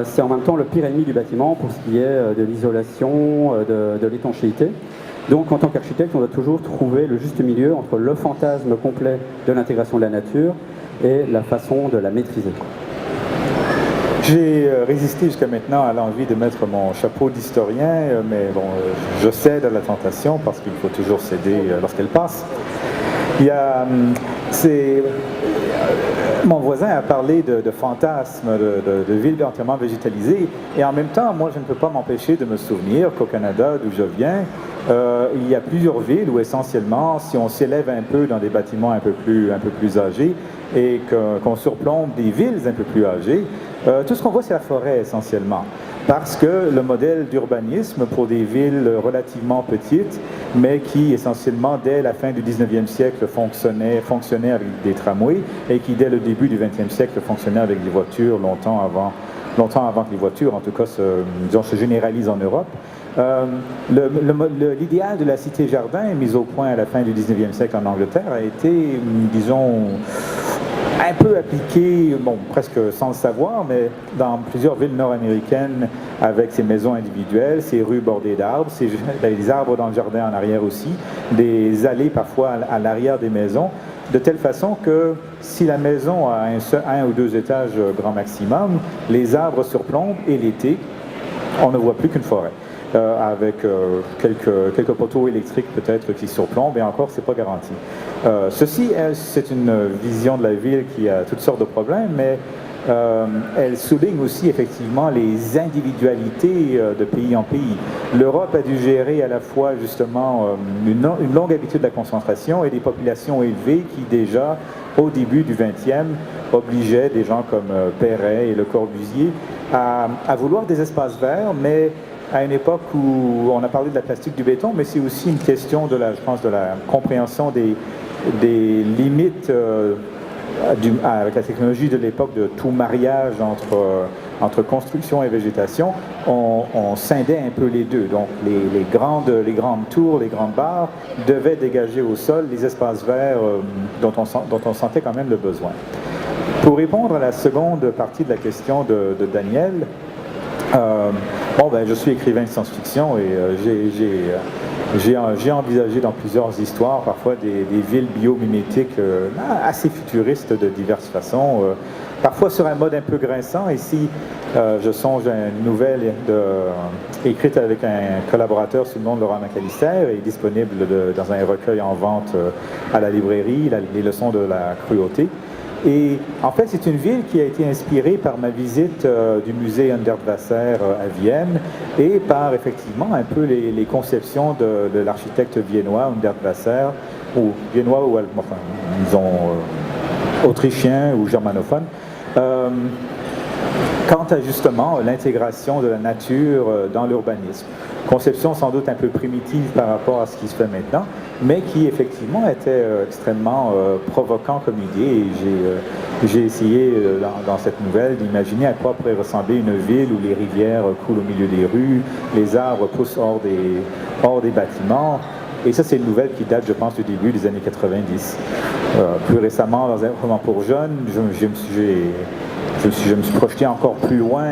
B: c'est en même temps le pire ennemi du bâtiment pour ce qui est de l'isolation, de l'étanchéité. Donc en tant qu'architecte, on doit toujours trouver le juste milieu entre le fantasme complet de l'intégration de la nature et la façon de la maîtriser.
C: J'ai résisté jusqu'à maintenant à l'envie de mettre mon chapeau d'historien, mais bon, je cède à la tentation parce qu'il faut toujours céder lorsqu'elle passe. Mon voisin a parlé de fantasmes, de villes entièrement végétalisées, et en même temps, moi, je ne peux pas m'empêcher de me souvenir qu'au Canada, d'où je viens, il y a plusieurs villes où essentiellement, si on s'élève un peu dans des bâtiments un peu plus âgés et qu'on surplombe des villes un peu plus âgées, tout ce qu'on voit, c'est la forêt essentiellement. Parce que le modèle d'urbanisme pour des villes relativement petites, mais qui essentiellement dès la fin du 19e siècle fonctionnait avec des tramways, et qui dès le début du 20e siècle fonctionnait avec des voitures longtemps avant longtemps avant que les voitures, en tout cas, se généralisent en Europe. L'idéal de la cité-jardin, mis au point à la fin du 19e siècle en Angleterre, a été, disons, un peu appliqué, bon, presque sans le savoir, mais dans plusieurs villes nord-américaines, avec ces maisons individuelles, ces rues bordées d'arbres, des arbres dans le jardin en arrière aussi, des allées parfois à l'arrière des maisons, de telle façon que si la maison a un ou deux étages grand maximum, les arbres surplombent et l'été, on ne voit plus qu'une forêt. Avec quelques poteaux électriques peut-être qui surplombent, et encore, c'est pas garanti. Ceci, c'est une vision de la ville qui a toutes sortes de problèmes, mais elle souligne aussi effectivement les individualités de pays en pays. L'Europe a dû gérer à la fois justement une longue habitude de la concentration et des populations élevées qui déjà, au début du XXe, obligeaient des gens comme Perret et Le Corbusier à vouloir des espaces verts, mais à une époque où on a parlé de la plastique du béton, mais c'est aussi une question de la, je pense, de la compréhension des limites avec la technologie de l'époque de tout mariage entre construction et végétation. On scindait un peu les deux. Donc les grandes tours, les grandes barres devaient dégager au sol les espaces verts dont on sentait quand même le besoin. Pour répondre à la seconde partie de la question de Daniel, je suis écrivain de science-fiction et j'ai envisagé dans plusieurs histoires parfois des villes biomimétiques assez futuristes de diverses façons, parfois sur un mode un peu grinçant. Ici, je songe à une nouvelle écrite avec un collaborateur sous le nom de Laurent McAllister et disponible dans un recueil en vente à la librairie, les leçons de la cruauté. Et en fait, c'est une ville qui a été inspirée par ma visite du musée Hundertwasser à Vienne et par effectivement un peu les conceptions de l'architecte viennois Hundertwasser, ou viennois ou enfin, disons autrichien ou germanophone. Quant à justement l'intégration de la nature dans l'urbanisme. Conception sans doute un peu primitive par rapport à ce qui se fait maintenant, mais qui effectivement était extrêmement provocant comme idée. Et j'ai essayé dans cette nouvelle d'imaginer à quoi pourrait ressembler une ville où les rivières coulent au milieu des rues, les arbres poussent hors des bâtiments. Et ça, c'est une nouvelle qui date, je pense, du début des années 90. Plus récemment, dans un roman pour jeunes, je me suis projeté encore plus loin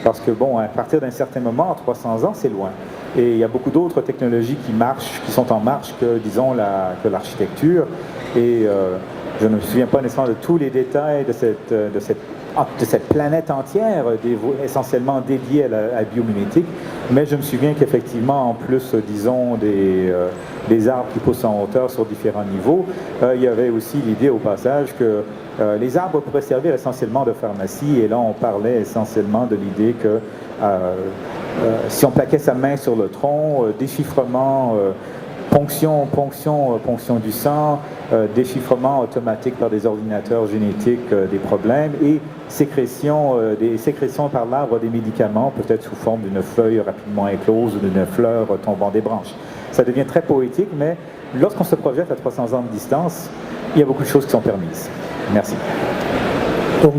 C: parce que, bon, à partir d'un certain moment, 300 ans, c'est loin. Et il y a beaucoup d'autres technologies qui sont en marche que, disons, que l'architecture. Et je ne me souviens pas nécessairement de tous les détails de cette planète entière, essentiellement dédiée à la biomimétique, mais je me souviens qu'effectivement, en plus, disons, des arbres qui poussent en hauteur sur différents niveaux, il y avait aussi l'idée au passage que les arbres pourraient servir essentiellement de pharmacie, et là on parlait essentiellement de l'idée que si on plaquait sa main sur le tronc, déchiffrement, ponction du sang, déchiffrement automatique par des ordinateurs génétiques des problèmes et des sécrétions par l'arbre des médicaments, peut-être sous forme d'une feuille rapidement éclose ou d'une fleur tombant des branches. Ça devient très poétique, mais lorsqu'on se projette à 300 ans de distance, il y a beaucoup de choses qui sont permises. Merci.
D: Donc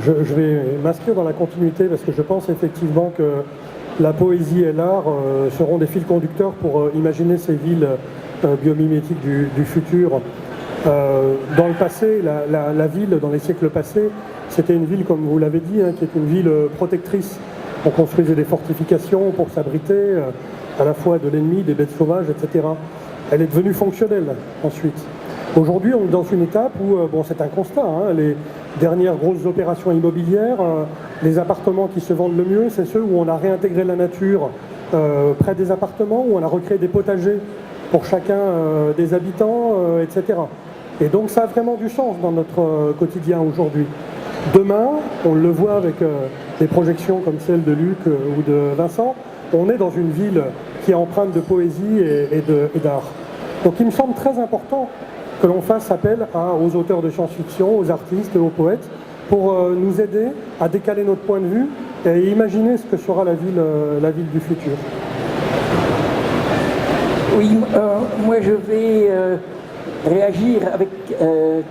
D: je vais m'inscrire dans la continuité parce que je pense effectivement que la poésie et l'art seront des fils conducteurs pour imaginer ces villes biomimétiques du futur. Dans le passé, la ville, dans les siècles passés, c'était une ville, comme vous l'avez dit, qui est une ville protectrice. On construisait des fortifications pour s'abriter à la fois de l'ennemi, des bêtes sauvages, etc. Elle est devenue fonctionnelle ensuite. Aujourd'hui, on est dans une étape où, c'est un constat, les dernières grosses opérations immobilières, les appartements qui se vendent le mieux, c'est ceux où on a réintégré la nature près des appartements, où on a recréé des potagers pour chacun des habitants, etc. Et donc ça a vraiment du sens dans notre quotidien aujourd'hui. Demain, on le voit avec des projections comme celle de Luc ou de Vincent, on est dans une ville qui est empreinte de poésie et d'art. Donc il me semble très important que l'on fasse appel aux auteurs de science-fiction, aux artistes et aux poètes pour nous aider à décaler notre point de vue et imaginer ce que sera la ville du futur.
E: Oui, moi je vais réagir avec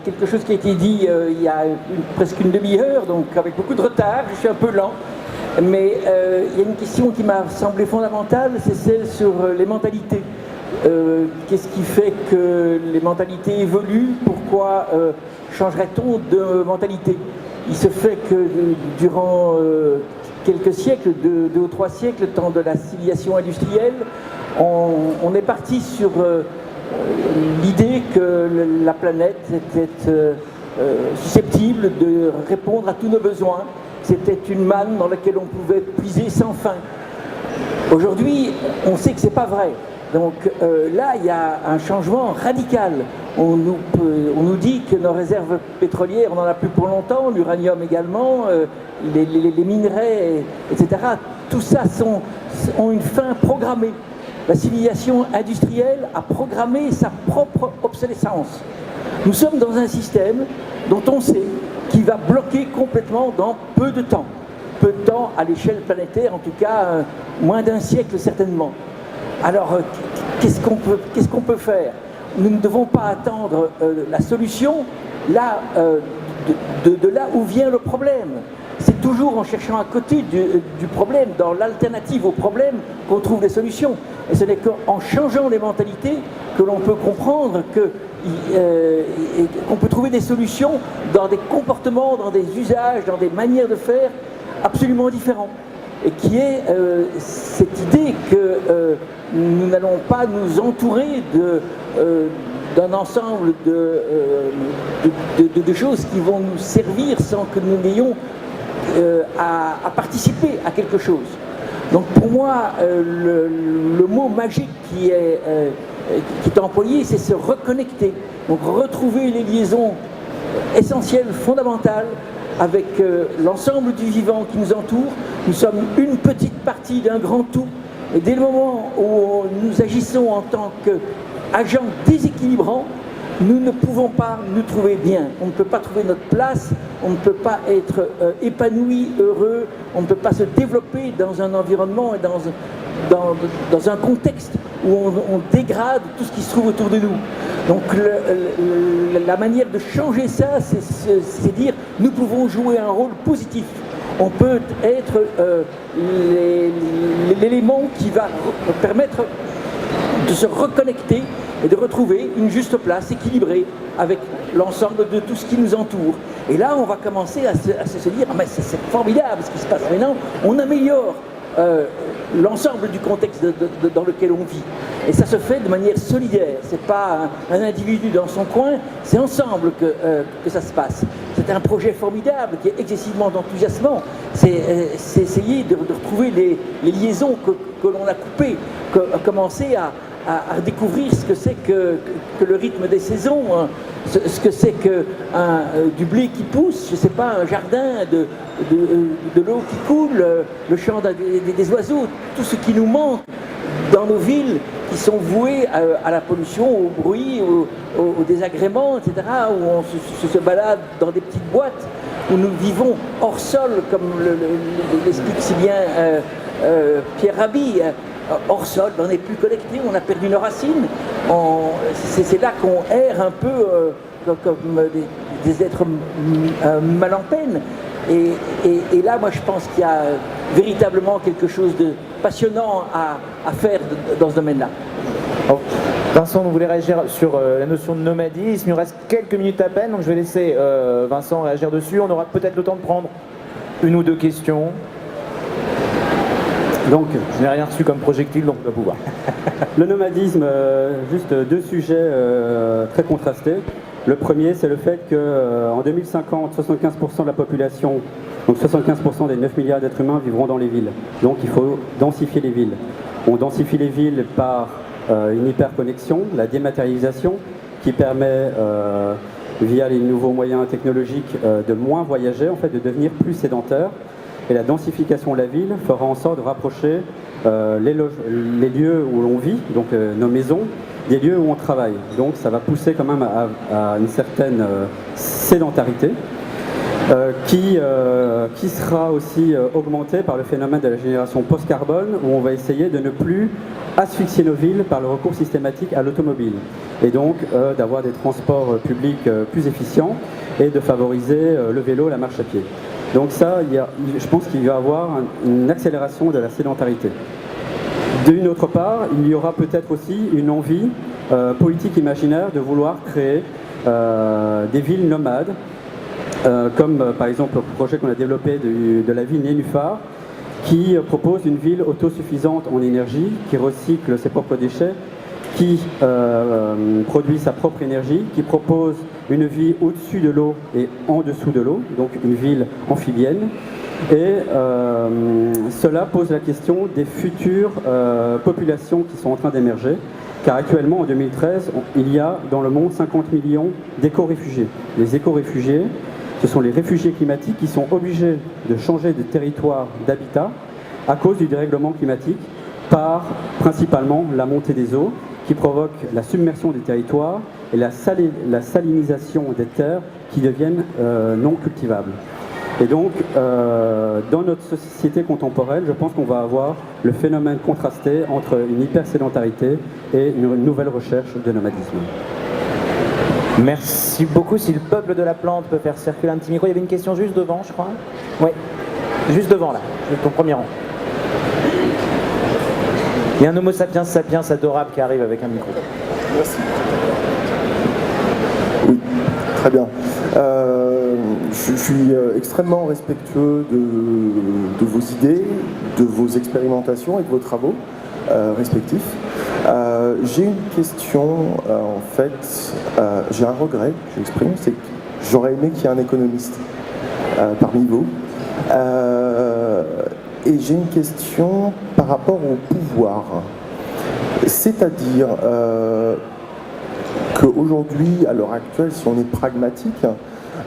E: quelque chose qui a été dit il y a presque une demi-heure, donc avec beaucoup de retard, je suis un peu lent. Mais il y a une question qui m'a semblé fondamentale, c'est celle sur les mentalités. Qu'est-ce qui fait que les mentalités évoluent? Pourquoi changerait-on de mentalité? Il se fait que durant quelques siècles, 2 ou 3 siècles, le temps de la civilisation industrielle, on est parti sur l'idée que la planète était susceptible de répondre à tous nos besoins. C'était une manne dans laquelle on pouvait puiser sans fin. Aujourd'hui, on sait que ce n'est pas vrai. Donc là, il y a un changement radical. On nous dit que nos réserves pétrolières, on n'en a plus pour longtemps, l'uranium également, les minerais, etc. Tout ça ont une fin programmée. La civilisation industrielle a programmé sa propre obsolescence. Nous sommes dans un système dont on sait qu'il va bloquer complètement dans peu de temps. Peu de temps à l'échelle planétaire, en tout cas moins d'un siècle certainement. Alors, qu'est-ce qu'on peut faire? Nous ne devons pas attendre la solution là, de là où vient le problème. C'est toujours en cherchant à côté du problème, dans l'alternative au problème, qu'on trouve des solutions. Et ce n'est qu'en changeant les mentalités que l'on peut comprendre qu'on peut trouver des solutions dans des comportements, dans des usages, dans des manières de faire absolument différents. Et qui est cette idée que nous n'allons pas nous entourer d'un ensemble de choses qui vont nous servir sans que nous n'ayons à participer à quelque chose. Donc pour moi, le mot magique qui est employé, c'est se reconnecter. Donc retrouver les liaisons essentielles, fondamentales, avec l'ensemble du vivant qui nous entoure. Nous sommes une petite partie d'un grand tout. Et dès le moment où nous agissons en tant qu'agents déséquilibrants, nous ne pouvons pas nous trouver bien. On ne peut pas trouver notre place, on ne peut pas être épanoui, heureux, on ne peut pas se développer dans un environnement et dans un contexte où on dégrade tout ce qui se trouve autour de nous. Donc la manière de changer ça, c'est dire nous pouvons jouer un rôle positif. On peut être l'élément qui va permettre de se reconnecter et de retrouver une juste place équilibrée avec l'ensemble de tout ce qui nous entoure. Et là, on va commencer à se dire, ah, mais c'est formidable ce qui se passe maintenant, on améliore l'ensemble du contexte dans lequel on vit. Et ça se fait de manière solidaire. C'est pas un individu dans son coin, c'est ensemble que ça se passe. C'est un projet formidable qui est excessivement enthousiasmant. C'est essayer de retrouver les liaisons que l'on a coupées, commencer à découvrir ce que c'est que le rythme des saisons, ce que c'est que du blé qui pousse, je ne sais pas, un jardin, de l'eau qui coule, le chant des oiseaux, tout ce qui nous manque dans nos villes qui sont vouées à la pollution, au bruit, au désagrément, etc., où on se balade dans des petites boîtes, où nous vivons hors sol, comme l'explique si bien Pierre Rabhi. Hors sol, on n'est plus connecté, on a perdu nos racines. C'est là qu'on erre un peu comme des êtres mal en peine. Et là, moi, je pense qu'il y a véritablement quelque chose de passionnant à faire dans ce domaine-là.
A: Vincent, vous voulez réagir sur la notion de nomadisme. Il nous reste quelques minutes à peine, donc je vais laisser Vincent réagir dessus. On aura peut-être le temps de prendre une ou deux questions. Donc, je n'ai rien reçu comme projectile, donc on va pouvoir.
B: Le nomadisme, juste deux sujets très contrastés. Le premier, c'est le fait qu'en 2050, 75% de la population, donc 75% des 9 milliards d'êtres humains vivront dans les villes. Donc il faut densifier les villes. On densifie les villes par une hyperconnexion, la dématérialisation, qui permet, via les nouveaux moyens technologiques, de moins voyager, en fait, de devenir plus sédentaire. Et la densification de la ville fera en sorte de rapprocher les lieux où l'on vit, donc nos maisons, des lieux où on travaille. Donc ça va pousser quand même à une certaine sédentarité. qui sera aussi augmenté par le phénomène de la génération post-carbone, où on va essayer de ne plus asphyxier nos villes par le recours systématique à l'automobile, et donc d'avoir des transports publics plus efficients et de favoriser le vélo, la marche à pied. Donc ça, je pense qu'il va y avoir une accélération de la sédentarité. D'une autre part, il y aura peut-être aussi une envie politique imaginaire de vouloir créer des villes nomades, comme par exemple le projet qu'on a développé de la ville Nénuphar, qui propose une ville autosuffisante en énergie, qui recycle ses propres déchets, qui produit sa propre énergie, qui propose une vie au-dessus de l'eau et en dessous de l'eau, donc une ville amphibienne. Et cela pose la question des futures populations qui sont en train d'émerger, car actuellement en 2013, il y a dans le monde 50 millions d'éco-réfugiés. Les éco-réfugiés, ce sont les réfugiés climatiques qui sont obligés de changer de territoire d'habitat à cause du dérèglement climatique par principalement la montée des eaux qui provoque la submersion des territoires et la salinisation des terres qui deviennent non cultivables. Et donc, dans notre société contemporaine, je pense qu'on va avoir le phénomène contrasté entre une hypersédentarité et une nouvelle recherche de nomadisme.
A: Merci beaucoup. Si le peuple de la plante peut faire circuler un petit micro. Il y avait une question juste devant, je crois. Oui, juste devant là, ton premier rang. Il y a un homo sapiens sapiens adorable qui arrive avec un micro.
F: Merci. Oui, très bien. Je suis extrêmement respectueux de vos idées, de vos expérimentations et de vos travaux respectifs. J'ai une question, en fait, j'ai un regret que j'exprime, c'est que j'aurais aimé qu'il y ait un économiste parmi vous. Et j'ai une question par rapport au pouvoir. C'est-à-dire qu'aujourd'hui, à l'heure actuelle, si on est pragmatique,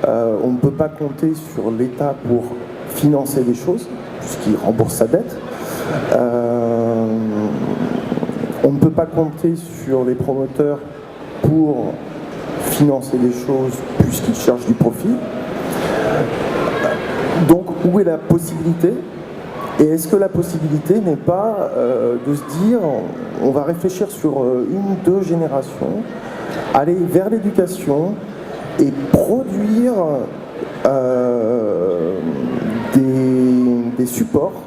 F: on ne peut pas compter sur l'État pour financer des choses, puisqu'il rembourse sa dette. On ne peut pas compter sur les promoteurs pour financer des choses, puisqu'ils cherchent du profit. Donc, où est la possibilité ? Et est-ce que la possibilité n'est pas de se dire, on va réfléchir sur une ou deux générations, aller vers l'éducation et produire des supports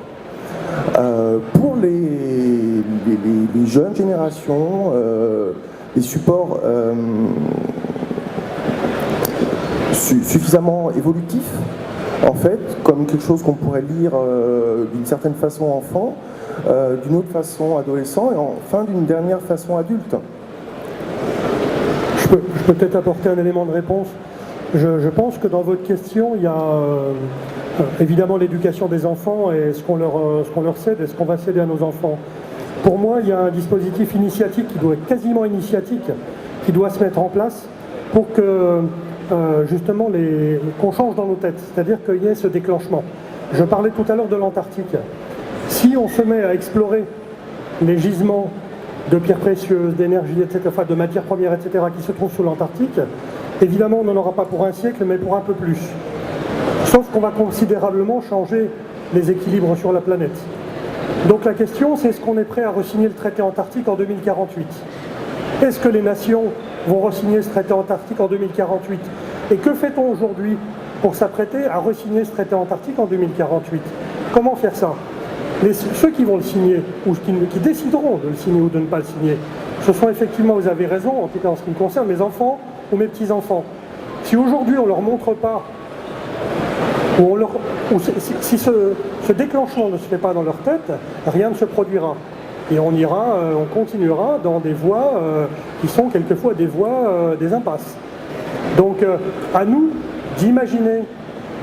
F: pour les jeunes générations, des supports suffisamment évolutifs, en fait, comme quelque chose qu'on pourrait lire d'une certaine façon enfant, d'une autre façon adolescent et enfin d'une dernière façon adulte.
D: Je peux peut-être apporter un élément de réponse. Je pense que dans votre question, il y a évidemment l'éducation des enfants et ce qu'on leur cède et ce qu'on va céder à nos enfants. Pour moi, il y a un dispositif initiatique qui doit être quasiment initiatique, qui doit se mettre en place pour que justement qu'on change dans nos têtes, c'est-à-dire qu'il y ait ce déclenchement. Je parlais tout à l'heure de l'Antarctique. Si on se met à explorer les gisements de pierres précieuses, d'énergie, etc., enfin de matières premières, etc., qui se trouvent sous l'Antarctique, évidemment, on n'en aura pas pour un siècle, mais pour un peu plus. Sauf qu'on va considérablement changer les équilibres sur la planète. Donc la question, c'est est-ce qu'on est prêt à re-signer le traité antarctique en 2048 ? Est-ce que les nations vont re-signer ce traité antarctique en 2048 ? Et que fait-on aujourd'hui pour s'apprêter à re-signer ce traité antarctique en 2048 ? Comment faire ça ? Ceux qui vont le signer, ou qui décideront de le signer ou de ne pas le signer, ce sont effectivement, vous avez raison, en tout cas en ce qui me concerne, mes enfants ou mes petits-enfants. Si aujourd'hui on ne leur montre pas, si ce déclenchement ne se fait pas dans leur tête, rien ne se produira. Et on continuera dans des voies qui sont quelquefois des voies des impasses. Donc à nous d'imaginer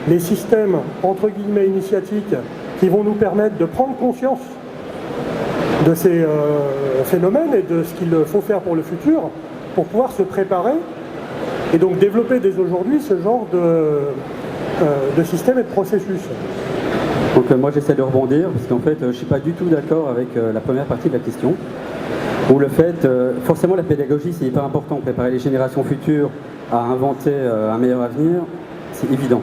D: les systèmes, entre guillemets, initiatiques qui vont nous permettre de prendre conscience de ces phénomènes et de ce qu'il faut faire pour le futur, pour pouvoir se préparer et donc développer dès aujourd'hui ce genre de système et de processus.
B: Donc moi j'essaie de rebondir, parce qu'en fait je ne suis pas du tout d'accord avec la première partie de la question, où le fait, forcément la pédagogie c'est hyper important, préparer les générations futures à inventer un meilleur avenir, c'est évident.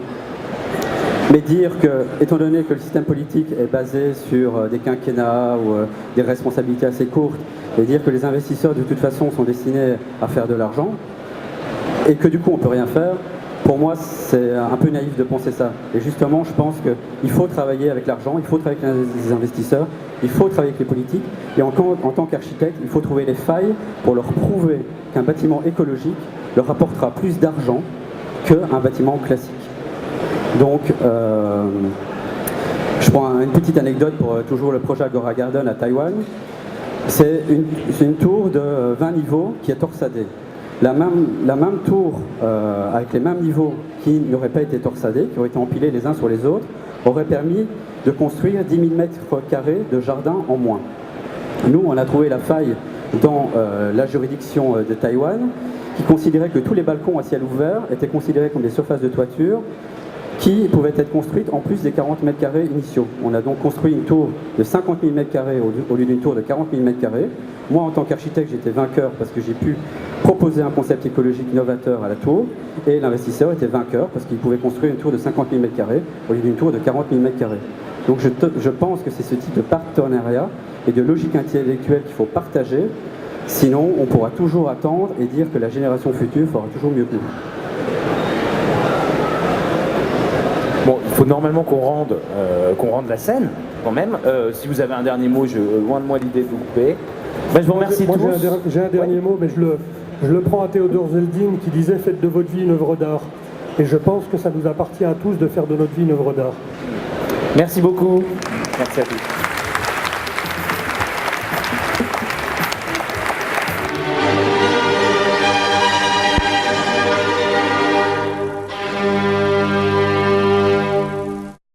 B: Mais dire que, étant donné que le système politique est basé sur des quinquennats ou des responsabilités assez courtes, et dire que les investisseurs de toute façon sont destinés à faire de l'argent, et que du coup on ne peut rien faire, pour moi c'est un peu naïf de penser ça. Et justement je pense qu'il faut travailler avec l'argent, il faut travailler avec les investisseurs, il faut travailler avec les politiques, et en tant qu'architecte, il faut trouver les failles pour leur prouver qu'un bâtiment écologique leur apportera plus d'argent qu'un bâtiment classique. Donc, je prends une petite anecdote pour toujours le projet Agora Garden à Taïwan. C'est une tour de 20 niveaux qui est torsadée. La même tour, avec les mêmes niveaux qui n'auraient pas été torsadés, qui auraient été empilés les uns sur les autres, aurait permis de construire 10 000 m² de jardin en moins. Nous, on a trouvé la faille dans la juridiction de Taïwan, qui considérait que tous les balcons à ciel ouvert étaient considérés comme des surfaces de toiture qui pouvaient être construites en plus des 40 m² initiaux. On a donc construit une tour de 50 000 m² au lieu d'une tour de 40 000 m². Moi, en tant qu'architecte, j'étais vainqueur parce que j'ai pu proposer un concept écologique novateur à la tour, et l'investisseur était vainqueur parce qu'il pouvait construire une tour de 50 000 m² au lieu d'une tour de 40 000 m². Donc je pense que c'est ce type de partenariat et de logique intellectuelle qu'il faut partager, sinon on pourra toujours attendre et dire que la génération future fera toujours mieux que nous.
A: Bon, il faut normalement qu'on rende la scène, quand même. Si vous avez un dernier mot, loin de moi l'idée de vous couper. Ben, je vous remercie tous.
D: J'ai un dernier mot, mais je le prends à Théodore Zeldin qui disait « Faites de votre vie une œuvre d'art ». Et je pense que ça nous appartient à tous de faire de notre vie une œuvre d'art.
A: Merci beaucoup. Merci à tous.